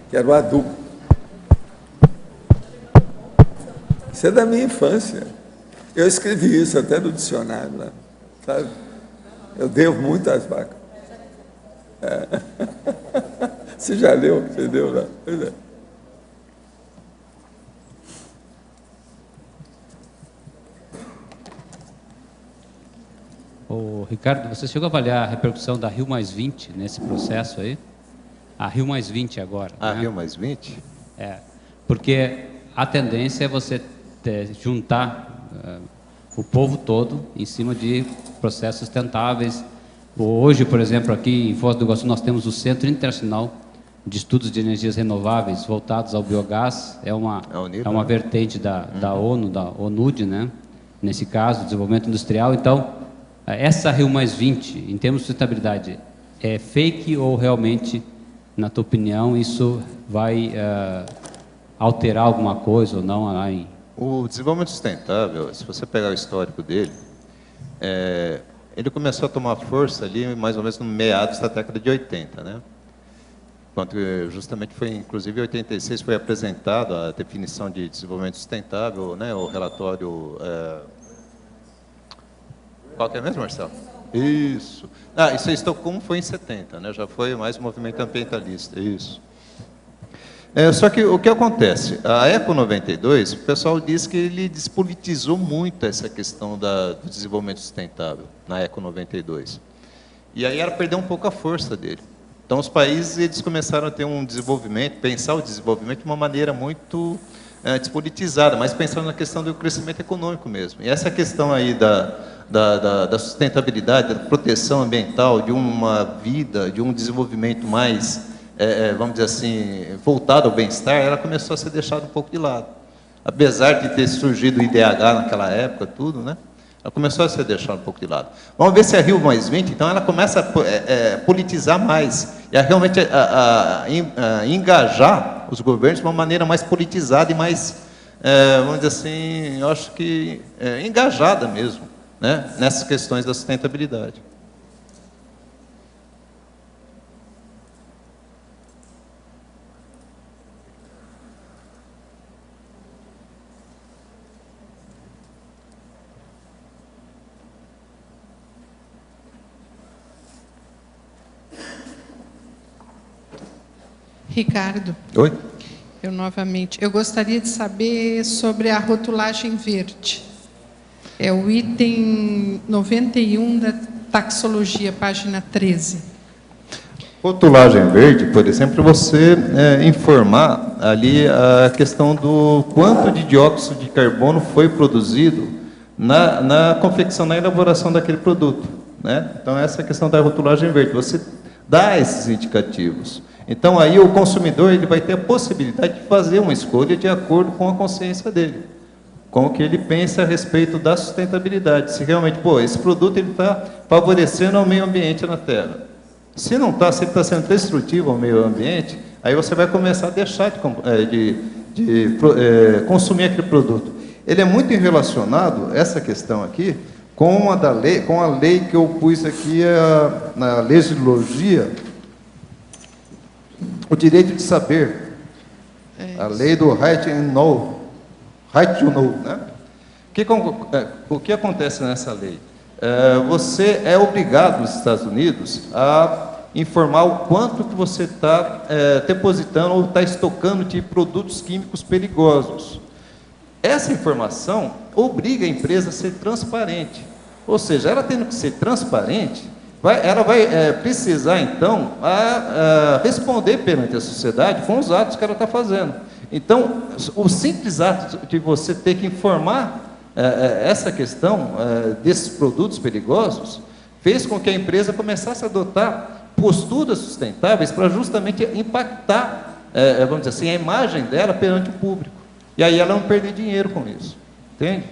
Que era o adubo. Isso é da minha infância. Eu escrevi isso até no dicionário, né? Sabe? Eu devo muito às vacas. Você já leu? Você deu lá? Pois é. Ô, Ricardo, você chegou a avaliar a repercussão da Rio+20 nesse processo aí? A Rio+20 agora. A né? Rio+20? Porque a tendência é você juntar o povo todo em cima de processos sustentáveis. Hoje, por exemplo, aqui em Foz do Iguaçu, nós temos o Centro Internacional de Estudos de Energias Renováveis voltados ao biogás. É uma vertente da ONU, da ONUD, né? Nesse caso, desenvolvimento industrial. Então, essa Rio+20, em termos de sustentabilidade, é fake ou realmente, na tua opinião, isso vai alterar alguma coisa ou não lá em... O desenvolvimento sustentável, se você pegar o histórico dele, ele começou a tomar força ali mais ou menos no meados da década de 80, né? Quando justamente foi, inclusive em 86, foi apresentado a definição de desenvolvimento sustentável, né? O relatório... Qual que é mesmo, Marcelo? Isso. Isso em Estocolmo foi em 70, né? Já foi mais um movimento ambientalista, isso. Só que o que acontece? A Eco 92, o pessoal diz que ele despolitizou muito essa questão do desenvolvimento sustentável, na Eco 92. E aí ela perdeu um pouco a força dele. Então os países eles começaram a ter um desenvolvimento, pensar o desenvolvimento de uma maneira muito despolitizada, mas pensando na questão do crescimento econômico mesmo. E essa questão aí da sustentabilidade, da proteção ambiental, de uma vida, de um desenvolvimento mais... vamos dizer assim, voltado ao bem-estar, ela começou a ser deixada um pouco de lado. Apesar de ter surgido o IDH naquela época, tudo, né? Ela começou a ser deixada um pouco de lado. Vamos ver se a Rio+20, então, ela começa a politizar mais, e a realmente engajar os governos de uma maneira mais politizada e mais, vamos dizer assim, eu acho que engajada mesmo, né? Nessas questões da sustentabilidade. Ricardo. Oi? Eu gostaria de saber sobre a rotulagem verde. É o item 91 da taxologia, página 13. Rotulagem verde, por exemplo, você informar ali a questão do quanto de dióxido de carbono foi produzido na confecção, na elaboração daquele produto, né? Então, essa é a questão da rotulagem verde. Você dá esses indicativos. Então, aí o consumidor ele vai ter a possibilidade de fazer uma escolha de acordo com a consciência dele, com o que ele pensa a respeito da sustentabilidade. Se realmente, esse produto está favorecendo ao meio ambiente na Terra. Se não está, se ele está sendo destrutivo ao meio ambiente, aí você vai começar a deixar de consumir aquele produto. Ele é muito relacionado, essa questão aqui, com a lei que eu pus aqui na legislação, o direito de saber, a lei do right to know, né? O que acontece nessa lei? Você é obrigado nos Estados Unidos a informar o quanto que você está depositando ou está estocando de produtos químicos perigosos. Essa informação obriga a empresa a ser transparente. Ou seja, ela tendo que ser transparente, ela vai precisar, então, responder perante a sociedade com os atos que ela está fazendo. Então, o simples ato de você ter que informar essa questão desses produtos perigosos fez com que a empresa começasse a adotar posturas sustentáveis para justamente impactar, vamos dizer assim, a imagem dela perante o público. E aí ela não perder dinheiro com isso. Entende?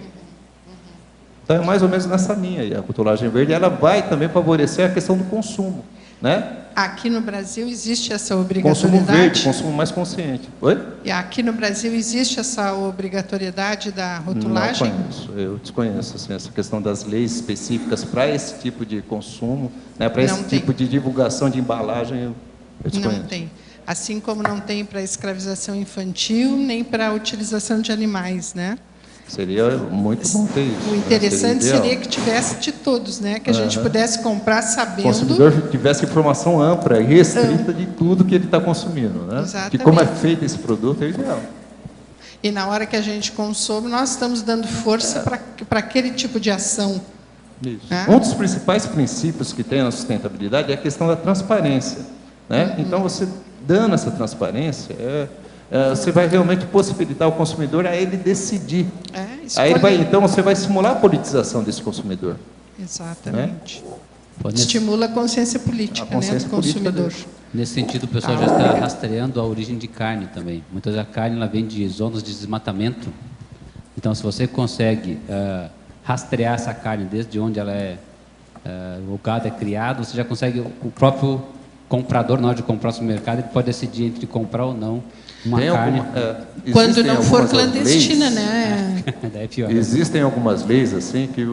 Então, é mais ou menos nessa linha aí, a rotulagem verde, ela vai também favorecer a questão do consumo, né? Aqui no Brasil existe essa obrigatoriedade? Consumo verde, consumo mais consciente. Oi? E aqui no Brasil existe essa obrigatoriedade da rotulagem? Não conheço, eu desconheço assim, essa questão das leis específicas para esse tipo de consumo, né, para esse tipo de divulgação de embalagem, eu desconheço. Não tem. Assim como não tem para escravização infantil, nem para a utilização de animais, né? Seria muito bom ter isso. O interessante seria que tivesse de todos, né? Que a gente pudesse comprar sabendo... O consumidor tivesse informação ampla e restrita de tudo que ele está consumindo, né? Exatamente. De como é feito esse produto, é ideal. E na hora que a gente consome, nós estamos dando força para aquele tipo de ação. Isso. Né? Um dos principais princípios que tem na sustentabilidade é a questão da transparência, né? Então, você dando essa transparência, você vai realmente possibilitar o consumidor a ele decidir. Aí então você vai estimular a politização desse consumidor. Exatamente. Né? Estimula a consciência política, do consumidor. Nesse sentido, o pessoal já está rastreando a origem de carne também. Muitas vezes a carne ela vem de zonas de desmatamento. Então, se você consegue rastrear essa carne desde onde ela o gado é criado, você já consegue, o próprio comprador, na hora de comprar no supermercado, ele pode decidir entre comprar ou não uma carne. Quando não for clandestina, né? Daí é pior. Existem algumas leis assim que,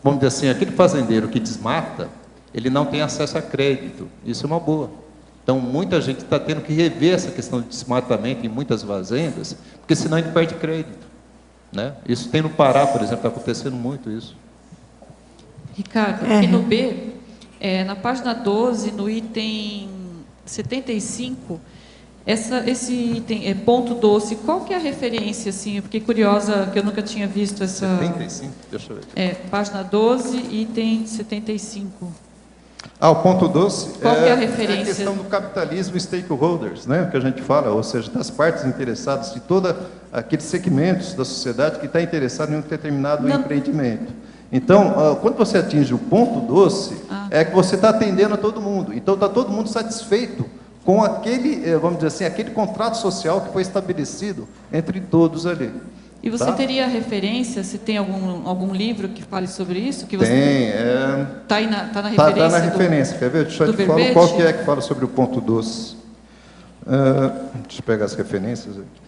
vamos dizer assim, aquele fazendeiro que desmata, ele não tem acesso a crédito. Isso é uma boa. Então, muita gente está tendo que rever essa questão de desmatamento em muitas fazendas, porque senão ele perde crédito, né? Isso tem no Pará, por exemplo, está acontecendo muito isso. Ricardo, aqui no B, na página 12, no item 75, esse item ponto doce, qual que é a referência, assim? Eu fiquei curiosa, que eu nunca tinha visto essa... 75? Deixa eu ver. Página 12, item 75. O ponto doce qual que é a referência? É a questão do capitalismo stakeholders, né, que a gente fala, ou seja, das partes interessadas, de todos aqueles segmentos da sociedade que está interessado em um determinado empreendimento. Então, quando você atinge o ponto doce, é que você está atendendo a todo mundo. Então, está todo mundo satisfeito com aquele, vamos dizer assim, aquele contrato social que foi estabelecido entre todos ali. E você teria referência, se tem algum livro que fale sobre isso? Que você tem. Está na referência? Está na referência, quer ver? Deixa eu te falar qual que é que fala sobre o ponto doce. Deixa eu pegar as referências aqui.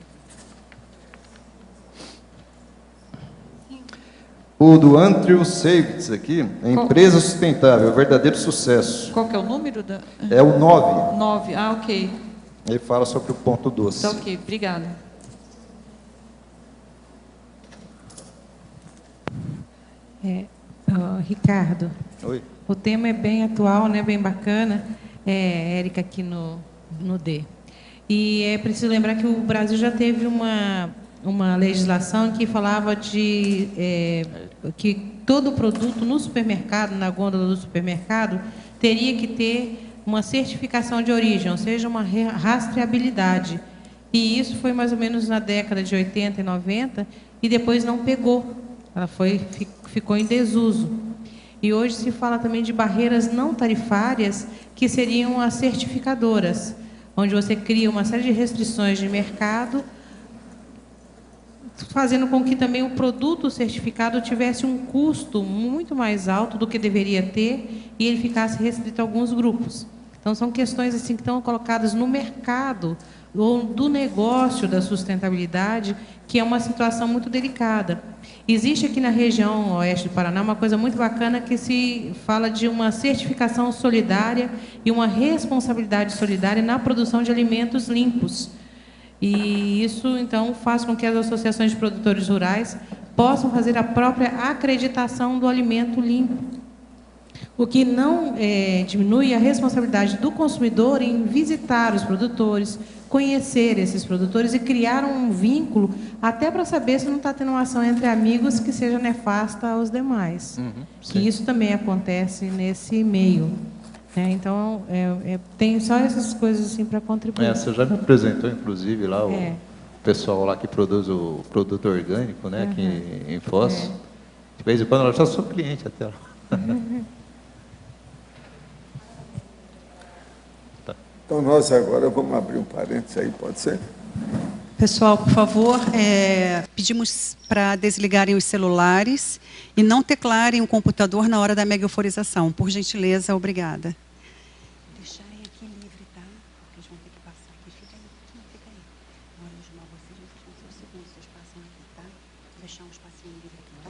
O do Andrew Savitz aqui, a empresa sustentável, verdadeiro sucesso. Qual que é o número da? É o 9. 9, ok. Ele fala sobre o ponto doce. Tá ok, obrigada. Ricardo. Oi. O tema é bem atual, né, bem bacana. Érica aqui no D. E é preciso lembrar que o Brasil já teve uma legislação que falava de que todo produto no supermercado, na gôndola do supermercado, teria que ter uma certificação de origem, ou seja, uma rastreabilidade. E isso foi mais ou menos na década de 80 e 90, e depois não pegou. Ela ficou em desuso. E hoje se fala também de barreiras não tarifárias, que seriam as certificadoras, onde você cria uma série de restrições de mercado, fazendo com que também o produto certificado tivesse um custo muito mais alto do que deveria ter e ele ficasse restrito a alguns grupos. Então, são questões assim que estão colocadas no mercado ou do negócio da sustentabilidade, que é uma situação muito delicada. Existe aqui na região oeste do Paraná uma coisa muito bacana que se fala de uma certificação solidária e uma responsabilidade solidária na produção de alimentos limpos. E isso, então, faz com que as associações de produtores rurais possam fazer a própria acreditação do alimento limpo. O que não diminui a responsabilidade do consumidor em visitar os produtores, conhecer esses produtores e criar um vínculo, até para saber se não está tendo uma ação entre amigos que seja nefasta aos demais. Que isso também acontece nesse meio. Então, tem só essas coisas assim para contribuir. Você já me apresentou, inclusive, lá o pessoal lá que produz o produto orgânico, né, aqui em Foz. De vez em quando eu já sou cliente até lá. Então, nós agora vamos abrir um parênteses aí, pode ser? Pessoal, por favor, pedimos para desligarem os celulares e não teclarem o computador na hora da megaforização. Por gentileza, obrigada. Deixarem aqui livre, tá? Porque eles vão ter que passar aqui. Fica aí. Não, fica aí. Na hora de chamar vocês, vão ser uns segundos, vocês passam aqui, tá? Vou deixar um espacinho livre aqui, tá?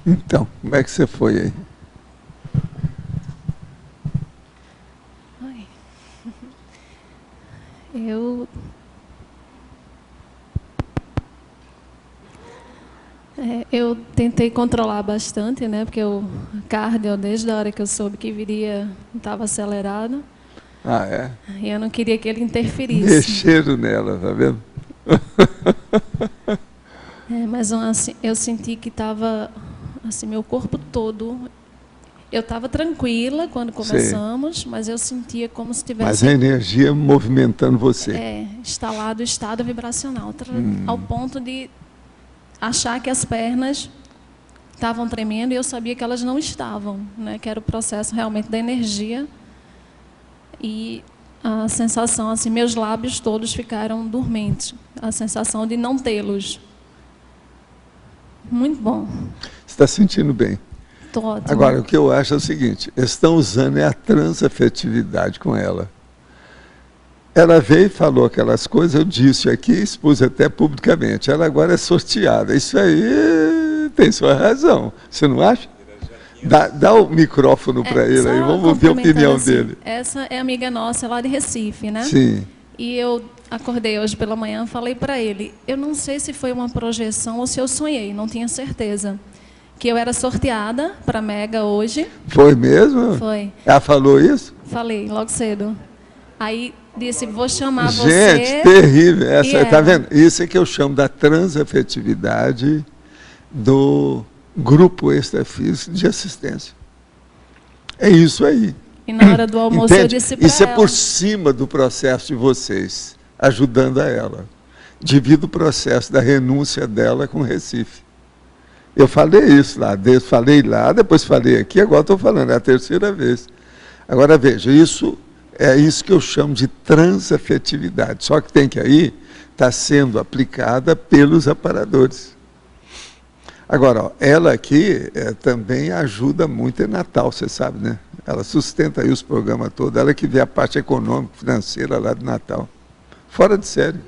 Então, como é que você foi aí? Eu tentei controlar bastante, né? Porque o cardio, desde a hora que eu soube que viria, estava acelerado. Ah, é? E eu não queria que ele interferisse. Mexeram nela, tá vendo? Mas assim, eu senti que estava, assim, meu corpo todo. Eu estava tranquila quando começamos, sim, mas eu sentia como se tivesse... Mas a energia movimentando você. Instalado o estado vibracional, ao ponto de achar que as pernas estavam tremendo e eu sabia que elas não estavam, né? Que era o processo realmente da energia. E a sensação, assim, meus lábios todos ficaram dormentes. A sensação de não tê-los. Muito bom. Você está sentindo bem? Estou ótimo. Agora, o que eu acho é o seguinte, estão usando a transafetividade com ela. Ela veio e falou aquelas coisas, eu disse aqui, expus até publicamente. Ela agora é sorteada. Isso aí tem sua razão. Você não acha? Dá o micrófono para ele aí, vamos ouvir a opinião dele. Essa é amiga nossa lá de Recife, né? Sim. E eu acordei hoje pela manhã e falei para ele, eu não sei se foi uma projeção ou se eu sonhei, não tinha certeza. Que eu era sorteada para Mega hoje. Foi mesmo? Foi. Ela falou isso? Falei, logo cedo. Aí disse, vou chamar você. Gente, terrível. Essa, tá vendo? Isso é que eu chamo da transafetividade do grupo extrafísico de assistência. É isso aí. E na hora do almoço eu disse para ela. Isso é por cima do processo de vocês, ajudando a ela. Devido ao processo da renúncia dela com Recife. Eu falei isso lá, falei lá, depois falei aqui, agora estou falando, é a terceira vez. Agora veja, isso é isso que eu chamo de transafetividade. Só que tem que aí está sendo aplicada pelos aparadores. Agora, ó, ela aqui também ajuda muito em Natal, você sabe, né? Ela sustenta aí os programas todos, ela que vê a parte econômica, financeira lá de Natal. Fora de série.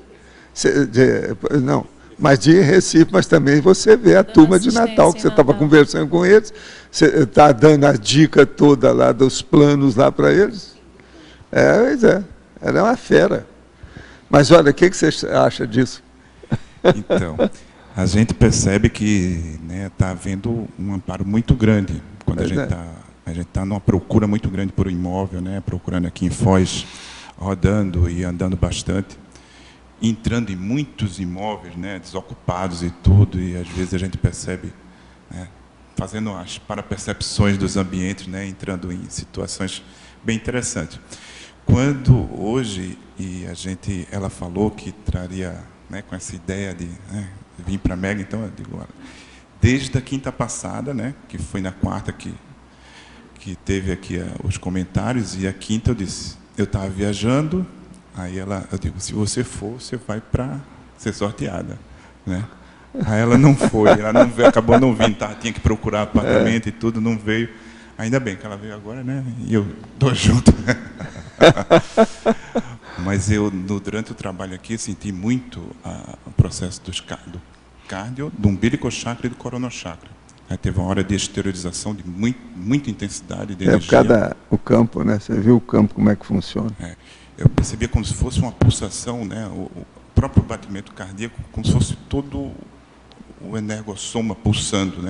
Não. Mas de Recife, mas também você vê a turma de Natal, que você estava conversando com eles, você está dando a dica toda lá dos planos lá para eles. Pois é, ela é uma fera. Mas olha, o que você acha disso? Então, a gente percebe que está havendo um amparo muito grande, quando a gente está numa procura muito grande por um imóvel, procurando aqui em Foz, rodando e andando bastante. Entrando em muitos imóveis, desocupados e tudo, e às vezes a gente percebe, fazendo as parapercepções dos ambientes, entrando em situações bem interessantes. Quando hoje, ela falou que traria, com essa ideia de vir para a Mega, então eu digo, olha, desde a quinta passada, que foi na quarta que teve aqui os comentários, e a quinta eu disse, eu estava viajando. Aí eu digo, se você for, você vai para ser sorteada, Aí ela não foi, ela não veio, acabou não vindo, tinha que procurar apartamento e tudo, não veio. Ainda bem que ela veio agora, E eu estou junto. Mas eu, durante o trabalho aqui, senti muito o processo do cardio, do umbilicochakra e do coronochakra. Aí teve uma hora de exteriorização de muita intensidade de energia. Por causa do campo, Você viu o campo, como é que funciona? Eu percebia como se fosse uma pulsação, o próprio batimento cardíaco, como se fosse todo o energossoma pulsando,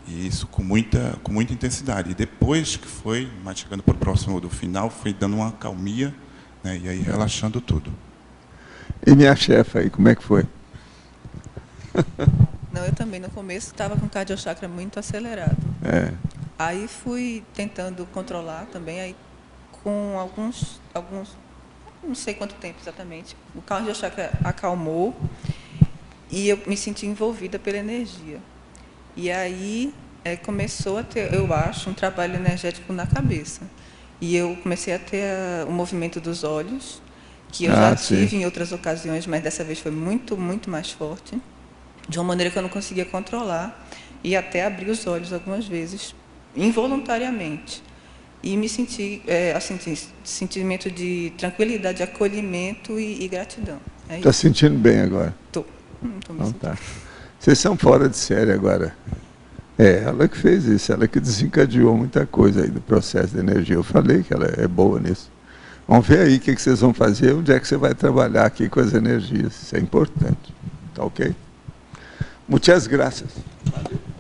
E isso com muita intensidade. E depois que foi, mais chegando para o próximo do final, foi dando uma acalmia, e aí relaxando tudo. E minha chefe aí, como é que foi? Não, eu também no começo estava com o cardiochakra muito acelerado. Aí fui tentando controlar também, aí com alguns, não sei quanto tempo exatamente, o cardiochakra acalmou e eu me senti envolvida pela energia. E aí começou a ter, eu acho, um trabalho energético na cabeça. E eu comecei a ter o movimento dos olhos, que eu já tive em outras ocasiões, mas dessa vez foi muito, muito mais forte, de uma maneira que eu não conseguia controlar, e até abrir os olhos algumas vezes, involuntariamente. E me senti, sentimento de tranquilidade, acolhimento e gratidão. Está sentindo bem agora? Estou. Então tá. Vocês são fora de série agora. É ela que fez isso, ela que desencadeou muita coisa aí do processo de energia. Eu falei que ela é boa nisso. Vamos ver aí o que vocês vão fazer, onde é que você vai trabalhar aqui com as energias. Isso é importante. Tá ok? Muitas graças. Valeu.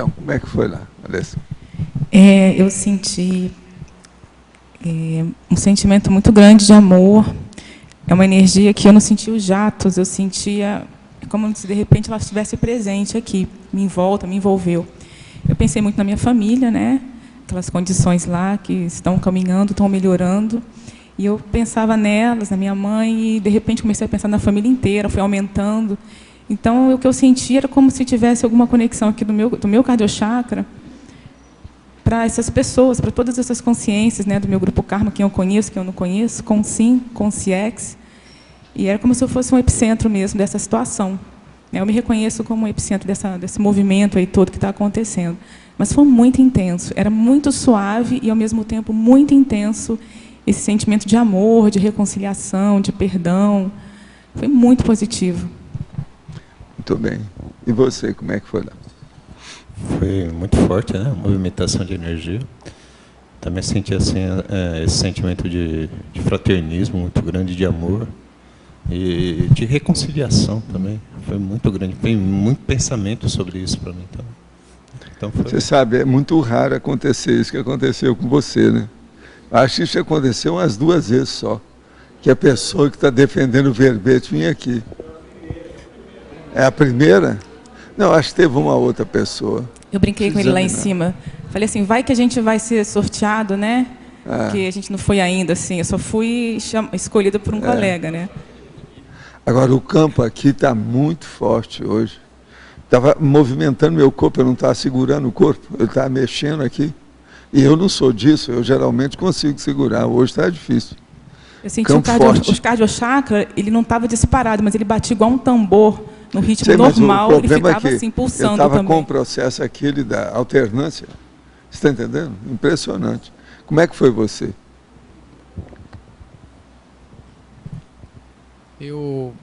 Então, como é que foi lá, Alessia? Eu senti um sentimento muito grande de amor. É uma energia que eu não sentia os jatos, eu sentia como se de repente ela estivesse presente aqui, me envolta, me envolveu. Eu pensei muito na minha família, né? Aquelas condições lá que estão caminhando, estão melhorando. E eu pensava nelas, na minha mãe, e de repente comecei a pensar na família inteira, foi aumentando. Então, o que eu sentia era como se tivesse alguma conexão aqui do meu cardiochakra para essas pessoas, para todas essas consciências, né, do meu grupo Karma, quem eu conheço, quem eu não conheço, Consim, Consciex. E era como se eu fosse um epicentro mesmo dessa situação. Eu me reconheço como um epicentro desse movimento aí todo que está acontecendo. Mas foi muito intenso, era muito suave e, ao mesmo tempo, muito intenso esse sentimento de amor, de reconciliação, de perdão. Foi muito positivo. Muito bem. E você, como é que foi lá? Foi muito forte, né? Movimentação de energia. Também senti assim, esse sentimento de fraternismo muito grande, de amor e de reconciliação também. Foi muito grande. Tem muito pensamento sobre isso para mim também. Então foi... Você sabe, é muito raro acontecer isso que aconteceu com você, né? Acho que isso aconteceu umas 2 vezes só. Que a pessoa que está defendendo o verbete vinha aqui. É a primeira? Não, acho que teve uma outra pessoa. Eu brinquei com ele lá em cima. Falei assim, vai que a gente vai ser sorteado, né? Porque a gente não foi ainda, assim. Eu só fui escolhida por um colega, né? Agora, o campo aqui está muito forte hoje. Estava movimentando meu corpo, eu não estava segurando o corpo, eu estava mexendo aqui. E eu não sou disso, eu geralmente consigo segurar. Hoje está difícil. Eu senti o cardiochakra, ele não estava disparado, mas ele batia igual um tambor, no ritmo normal, ele ficava assim, pulsando também. Eu estava com o processo aquele da alternância. Você está entendendo? Impressionante. Como é que foi você? Eu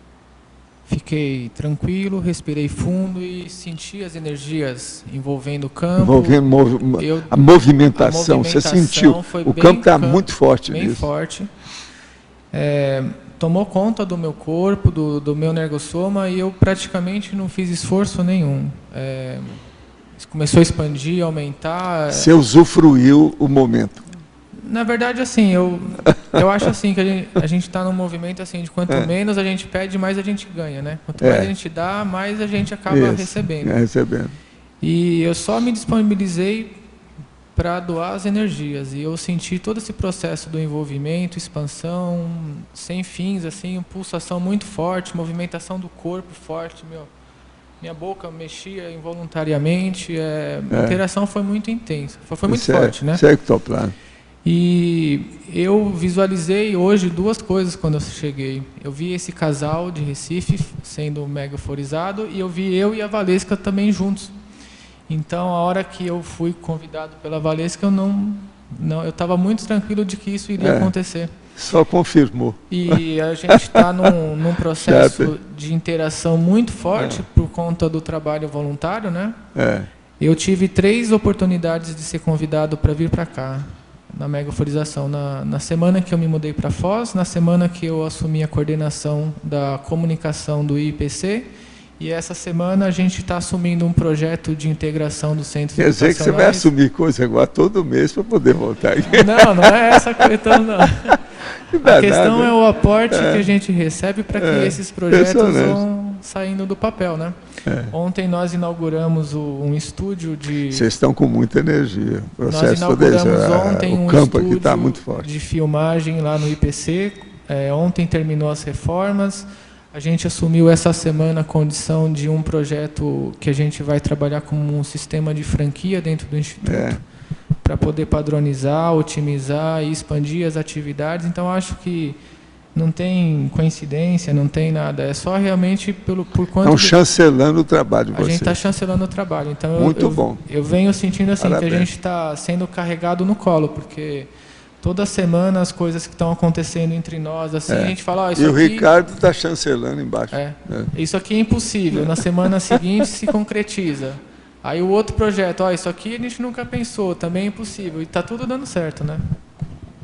fiquei tranquilo, respirei fundo e senti as energias envolvendo o campo. Envolvendo a movimentação, você sentiu. O campo está muito forte bem forte. Tomou conta do meu corpo, do meu nergossoma, e eu praticamente não fiz esforço nenhum. Começou a expandir, aumentar. Você usufruiu o momento. Na verdade, assim, eu acho assim que a gente está num movimento assim de quanto menos a gente pede, mais a gente ganha, né? Quanto mais a gente dá, mais a gente acaba recebendo. Recebendo. E eu só me disponibilizei para doar as energias, e eu senti todo esse processo do envolvimento, expansão, sem fins, assim, pulsação muito forte, movimentação do corpo forte, minha boca mexia involuntariamente, a interação foi muito intensa, foi muito forte, né? Ectoplano. E eu visualizei hoje 2 coisas quando eu cheguei. Eu vi esse casal de Recife sendo megaforizado, e eu vi eu e a Valesca também juntos. Então, a hora que eu fui convidado pela Valesca, eu estava muito tranquilo de que isso iria acontecer. Só confirmou. E a gente está num processo de interação muito forte por conta do trabalho voluntário, né? Eu tive 3 oportunidades de ser convidado para vir para cá, na megaforização. Na semana que eu me mudei para Foz, na semana que eu assumi a coordenação da comunicação do IPC, e essa semana a gente está assumindo um projeto de integração do centro. Quer dizer que você vai assumir coisa igual todo mês para poder voltar aqui. Não é essa questão, não. A questão é o aporte que a gente recebe para que esses projetos vão saindo do papel, né? Ontem nós inauguramos um estúdio de... Vocês estão com muita energia. Nós inauguramos ontem um campo aqui está estúdio muito forte. de filmagem lá no IPC. Ontem terminou as reformas. A gente assumiu essa semana a condição de um projeto que a gente vai trabalhar como um sistema de franquia dentro do Instituto, para poder padronizar, otimizar e expandir as atividades. Então, acho que não tem coincidência, não tem nada. É só realmente por quanto... Estão chancelando o trabalho de vocês. A gente está chancelando o trabalho. Então, muito bom. Eu venho sentindo assim, Parabéns. que a gente está sendo carregado no colo, porque... Toda semana as coisas que estão acontecendo entre nós, assim, a gente fala... E o Ricardo está chancelando embaixo. Isso aqui é impossível. Na semana seguinte se concretiza. Aí o outro projeto, isso aqui a gente nunca pensou, também é impossível. E está tudo dando certo, né?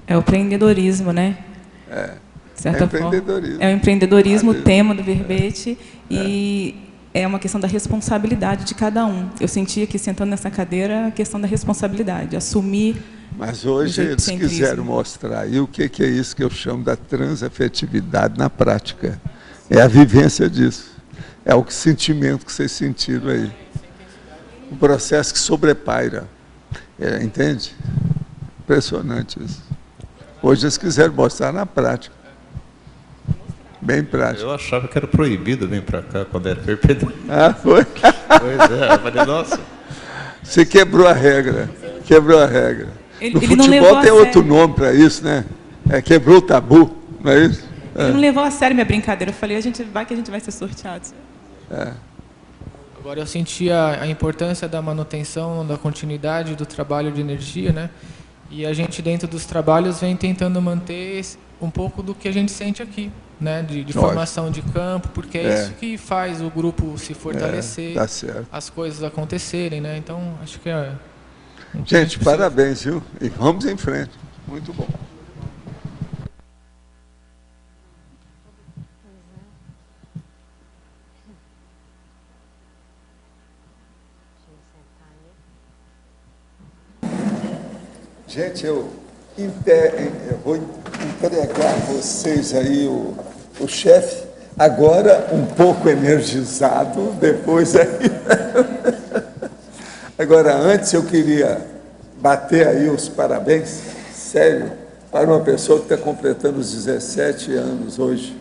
É o empreendedorismo, né? Empreendedorismo. É o empreendedorismo, o tema do verbete. E é uma questão da responsabilidade de cada um. Eu sentia que, sentando nessa cadeira, a questão da responsabilidade, assumir. Mas hoje eles quiseram mostrar aí o que é isso que eu chamo da transafetividade na prática. É a vivência disso. É o sentimento que vocês sentiram aí. Um processo que sobrepaira. Entende? Impressionante isso. Hoje eles quiseram mostrar na prática. Bem prático. Eu achava que era proibido vir para cá quando era perpétuo. Ah, foi? Pois é, eu falei, nossa. Você quebrou a regra. Quebrou a regra. No futebol tem outro nome para isso, né? Quebrou o tabu, não é isso? Ele não levou a sério minha brincadeira. Eu falei, a gente vai ser sorteado. Agora eu senti a importância da manutenção, da continuidade do trabalho de energia, né? E a gente, dentro dos trabalhos, vem tentando manter um pouco do que a gente sente aqui, né? De formação de campo, porque é isso que faz o grupo se fortalecer, tá certo. as coisas acontecerem, né? Então, acho que é... Gente, parabéns, viu? E vamos em frente. Muito bom. Gente, eu vou entregar a vocês aí o chefe, agora um pouco energizado, depois aí. Agora, antes eu queria bater aí os parabéns, sério, para uma pessoa que está completando os 17 anos hoje,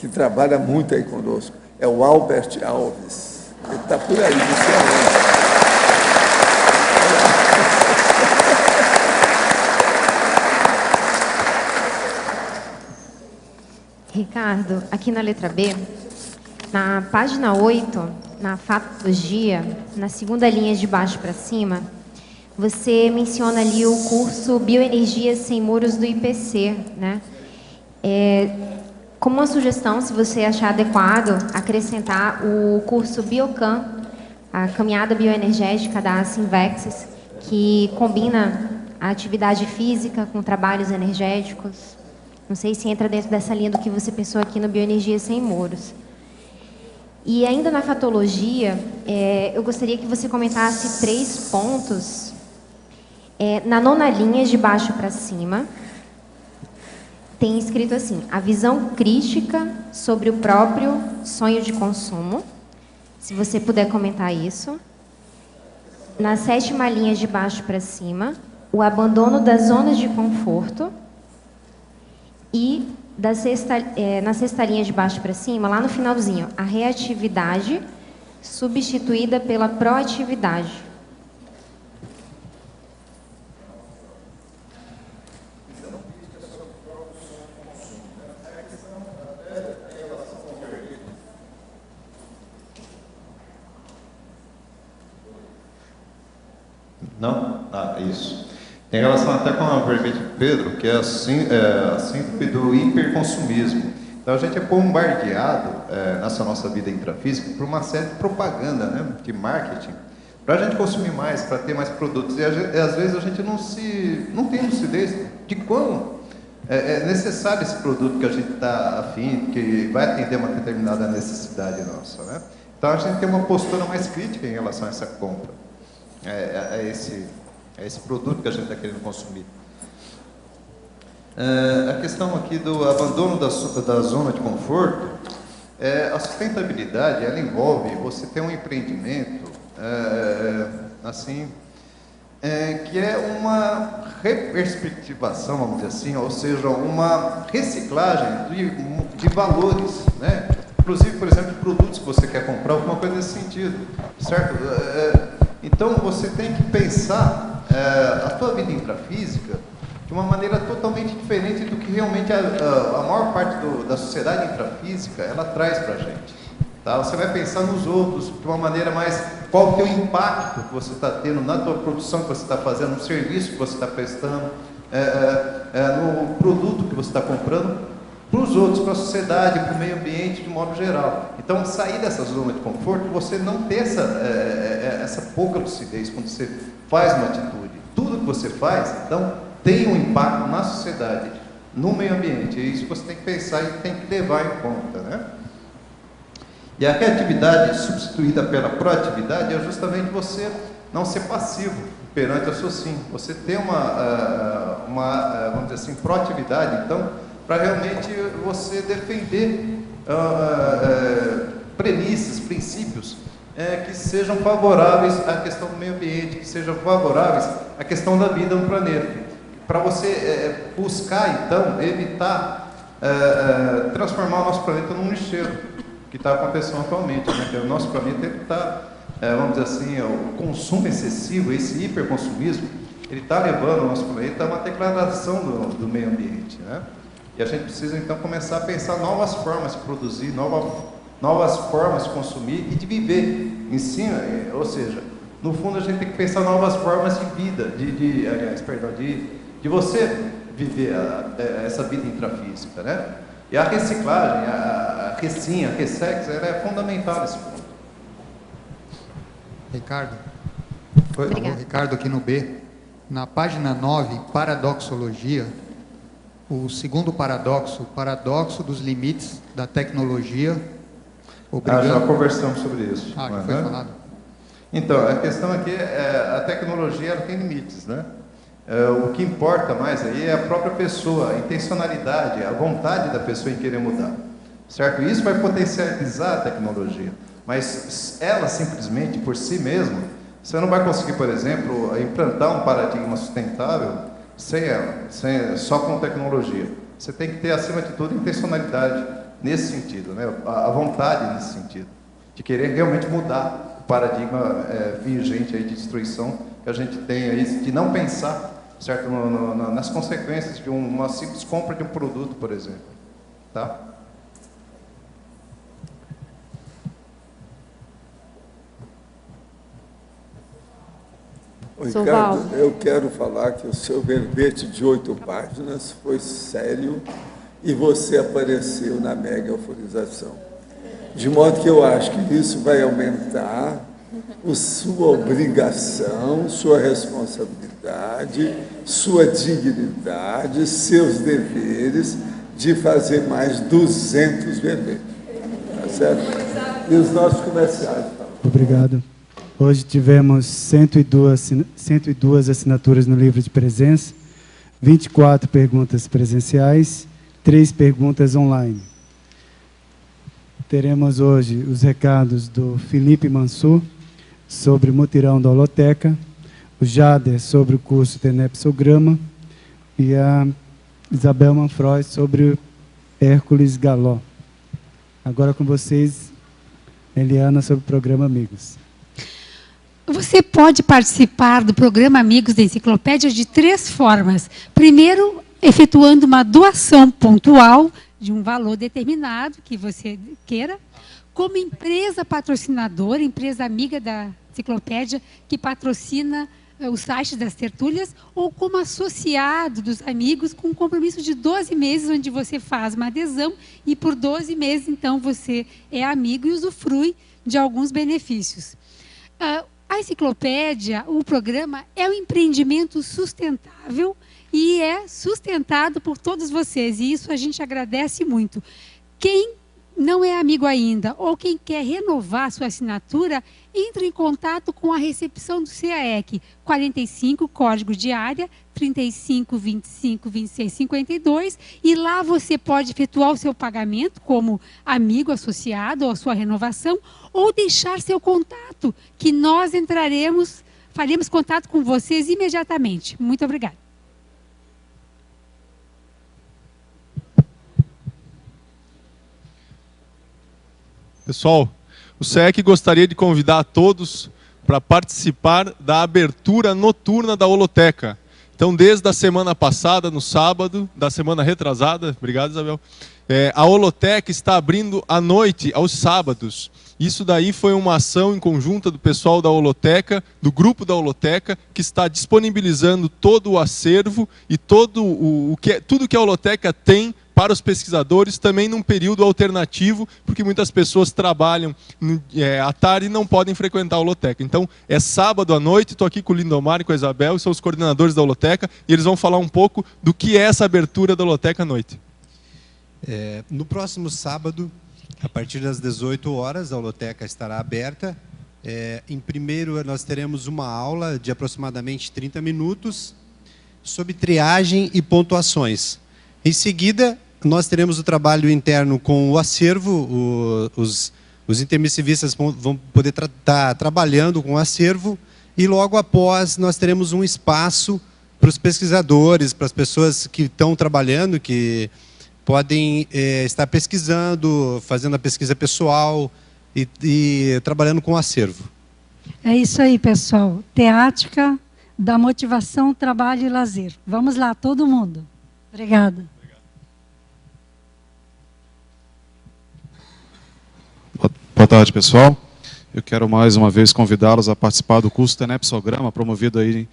que trabalha muito aí conosco. É o Albert Alves. Ele está por aí, você Ricardo, aqui na letra B, na página 8, na fatologia, na segunda linha de baixo para cima, você menciona ali o curso Bioenergia Sem Muros do IPC, né? Como uma sugestão, se você achar adequado, acrescentar o curso Biocan, a caminhada bioenergética da Sinvexis, que combina a atividade física com trabalhos energéticos. Não sei se entra dentro dessa linha do que você pensou aqui no Bioenergia Sem Muros. E ainda na fatologia, eu gostaria que você comentasse 3 pontos. Na 9ª linha, de baixo para cima, tem escrito assim: a visão crítica sobre o próprio sonho de consumo. Se você puder comentar isso. Na 7ª linha, de baixo para cima, o abandono das zonas de conforto. E na 6ª linha de baixo para cima, lá no finalzinho, a reatividade substituída pela proatividade. Não? Ah, isso. Tem relação até com a pergunta de Pedro, que é a síndrome do hiperconsumismo. Então, a gente é bombardeado nessa nossa vida intrafísica por uma série de propaganda, né, de marketing, para a gente consumir mais, para ter mais produtos. E às vezes a gente não tem lucidez de quão é necessário esse produto que a gente está afim, que vai atender uma determinada necessidade nossa, né? Então, a gente tem uma postura mais crítica em relação a essa compra, a esse produto que a gente está querendo consumir. A questão aqui do abandono da zona de conforto, a sustentabilidade, ela envolve você ter um empreendimento, que é uma reperspectivação, vamos dizer assim, ou seja, uma reciclagem de valores, né? Inclusive, por exemplo, produtos que você quer comprar, alguma coisa nesse sentido, certo? Então, você tem que pensar a sua vida intrafísica de uma maneira totalmente diferente do que realmente a maior parte da sociedade intrafísica ela traz para a gente. Tá? Você vai pensar nos outros de uma maneira mais... Qual que é o impacto que você está tendo na tua produção que você está fazendo, no serviço que você está prestando, no produto que você está comprando, para os outros, para a sociedade, para o meio ambiente, de modo geral. Então, sair dessa zona de conforto, você não ter essa pouca lucidez quando você faz uma atitude. Tudo que você faz, então, tem um impacto na sociedade, no meio ambiente. É isso que você tem que pensar e tem que levar em conta, né? E a reatividade substituída pela proatividade é justamente você não ser passivo perante a SOCIM. Você ter vamos dizer assim, proatividade, então, para realmente você defender premissas, princípios que sejam favoráveis à questão do meio ambiente, que sejam favoráveis à questão da vida no planeta. Para você buscar, então, evitar transformar o nosso planeta num lixeiro, que está acontecendo atualmente, né? Que o nosso planeta está, vamos dizer assim, o consumo excessivo, esse hiperconsumismo, ele está levando o nosso planeta a uma degradação do meio ambiente, né? E a gente precisa, então, começar a pensar novas formas de produzir, novas formas de consumir e de viver em cima, ou seja, no fundo a gente tem que pensar novas formas de vida, de você viver essa vida intrafísica, né? E a reciclagem, a Recim, a Ressex, ela é fundamental nesse ponto. Ricardo. Ricardo, aqui no B. Na página 9, paradoxologia, o segundo paradoxo, o paradoxo dos limites da tecnologia. Já conversamos sobre isso. Já foi falado. Então, a questão aqui a tecnologia ela tem limites, né? O que importa mais aí é a própria pessoa, a intencionalidade, a vontade da pessoa em querer mudar, certo? Isso vai potencializar a tecnologia, mas ela simplesmente, por si mesma, você não vai conseguir, por exemplo, implantar um paradigma sustentável sem ela, só com tecnologia. Você tem que ter, acima de tudo, intencionalidade nesse sentido, né? A vontade nesse sentido, de querer realmente mudar o paradigma vigente aí de destruição que a gente tem aí, de não pensar, certo, nas consequências de uma simples compra de um produto, por exemplo. Tá? Ricardo, eu quero falar que o seu verbete de 8 páginas foi sério e você apareceu na mega euforização. De modo que eu acho que isso vai aumentar sua obrigação, sua responsabilidade, sua dignidade, seus deveres de fazer mais 200 verbetes. Tá certo? E os nossos comerciais. Obrigado. Hoje tivemos 102 assinaturas no livro de presença, 24 perguntas presenciais, 3 perguntas online. Teremos hoje os recados do Felipe Mansur sobre o mutirão da holoteca, o Jader sobre o curso Tenepsograma e a Isabel Manfroy sobre o Hércules Galó. Agora com vocês, Eliana, sobre o programa Amigos. Você pode participar do programa Amigos da Enciclopédia de 3 formas. Primeiro, efetuando uma doação pontual de um valor determinado que você queira, como empresa patrocinadora, empresa amiga da Enciclopédia, que patrocina o site das tertúlias, ou como associado dos amigos, com um compromisso de 12 meses, onde você faz uma adesão e por 12 meses, então, você é amigo e usufrui de alguns benefícios. A enciclopédia, o programa, é um empreendimento sustentável e é sustentado por todos vocês, e isso a gente agradece muito. Quem não é amigo ainda, ou quem quer renovar sua assinatura, entre em contato com a recepção do CAEC, 45, código de área, 35 25 26 52, e lá você pode efetuar o seu pagamento como amigo associado ou a sua renovação, ou deixar seu contato, que nós faremos contato com vocês imediatamente. Muito obrigada. Pessoal, o SEC gostaria de convidar a todos para participar da abertura noturna da holoteca. Então, desde a semana passada, no sábado, da semana retrasada, obrigado, Isabel, a holoteca está abrindo à noite, aos sábados. Isso daí foi uma ação em conjunta do pessoal da holoteca, do grupo da holoteca, que está disponibilizando todo o acervo e tudo que a holoteca tem para os pesquisadores, também num período alternativo, porque muitas pessoas trabalham à tarde e não podem frequentar a holoteca. Então, é sábado à noite, estou aqui com o Lindomar e com a Isabel, que são os coordenadores da holoteca, e eles vão falar um pouco do que é essa abertura da holoteca à noite. No próximo sábado, A partir das 18 horas, a holoteca estará aberta. Em primeiro, nós teremos uma aula de aproximadamente 30 minutos sobre triagem e pontuações. Em seguida, nós teremos o trabalho interno com o acervo, os intermissivistas vão poder estar trabalhando com o acervo, e logo após nós teremos um espaço para os pesquisadores, para as pessoas que estão trabalhando, que podem estar pesquisando, fazendo a pesquisa pessoal e trabalhando com o acervo. É isso aí, pessoal. Teática da motivação, trabalho e lazer. Vamos lá, todo mundo. Obrigada. Boa tarde, pessoal. Eu quero mais uma vez convidá-los a participar do curso Tenepsograma, promovido aí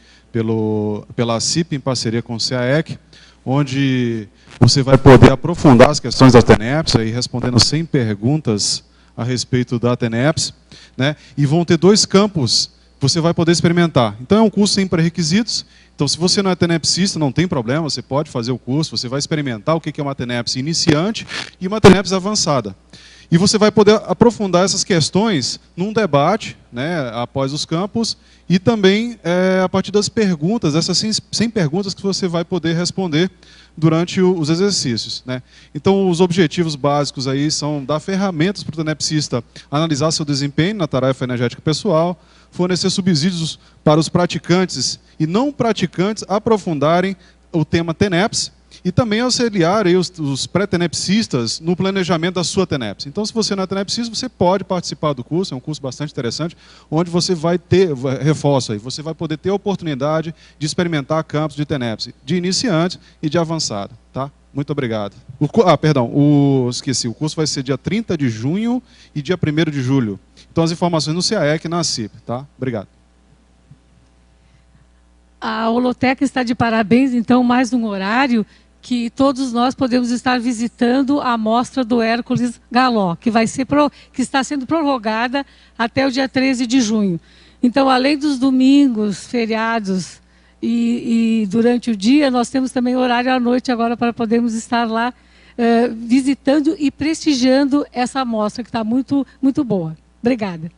pela CIP em parceria com o CAEC, onde você vai poder aprofundar as questões da TENEPS, aí respondendo 100 perguntas a respeito da TENEPS, né? E vão ter 2 campos que você vai poder experimentar. Então é um curso sem pré-requisitos. Então, se você não é tenepsista, não tem problema, você pode fazer o curso, você vai experimentar o que é uma TENEPS iniciante e uma TENEPS avançada. E você vai poder aprofundar essas questões num debate, né, após os campos, e também a partir das perguntas, essas 100 perguntas que você vai poder responder durante os exercícios, né? Então, os objetivos básicos aí são dar ferramentas para o tenepsista analisar seu desempenho na tarefa energética pessoal, fornecer subsídios para os praticantes e não praticantes aprofundarem o tema TENEPS, e também auxiliar aí os pré-tenepsistas no planejamento da sua TENEPS. Então, se você não é tenepsista, você pode participar do curso, é um curso bastante interessante, onde você vai ter, reforço aí, você vai poder ter a oportunidade de experimentar campos de TENEPS, de iniciante e de avançado. Tá? Muito obrigado. Esqueci, o curso vai ser dia 30 de junho e dia 1º de julho. Então, as informações no CAEC e na CIP. Tá? Obrigado. A holoteca está de parabéns, então, mais um horário que todos nós podemos estar visitando a mostra do Hércules Galó, que está sendo prorrogada até o dia 13 de junho. Então, além dos domingos, feriados e durante o dia, nós temos também horário à noite agora para podermos estar lá visitando e prestigiando essa mostra, que está muito, muito boa. Obrigada.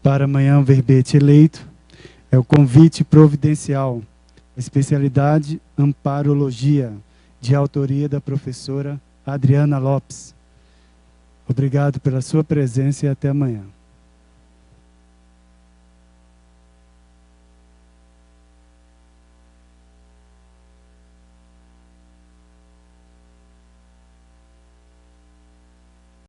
Para amanhã, o verbete eleito é o convite providencial, especialidade Amparologia, de autoria da professora Adriana Lopes. Obrigado pela sua presença e até amanhã.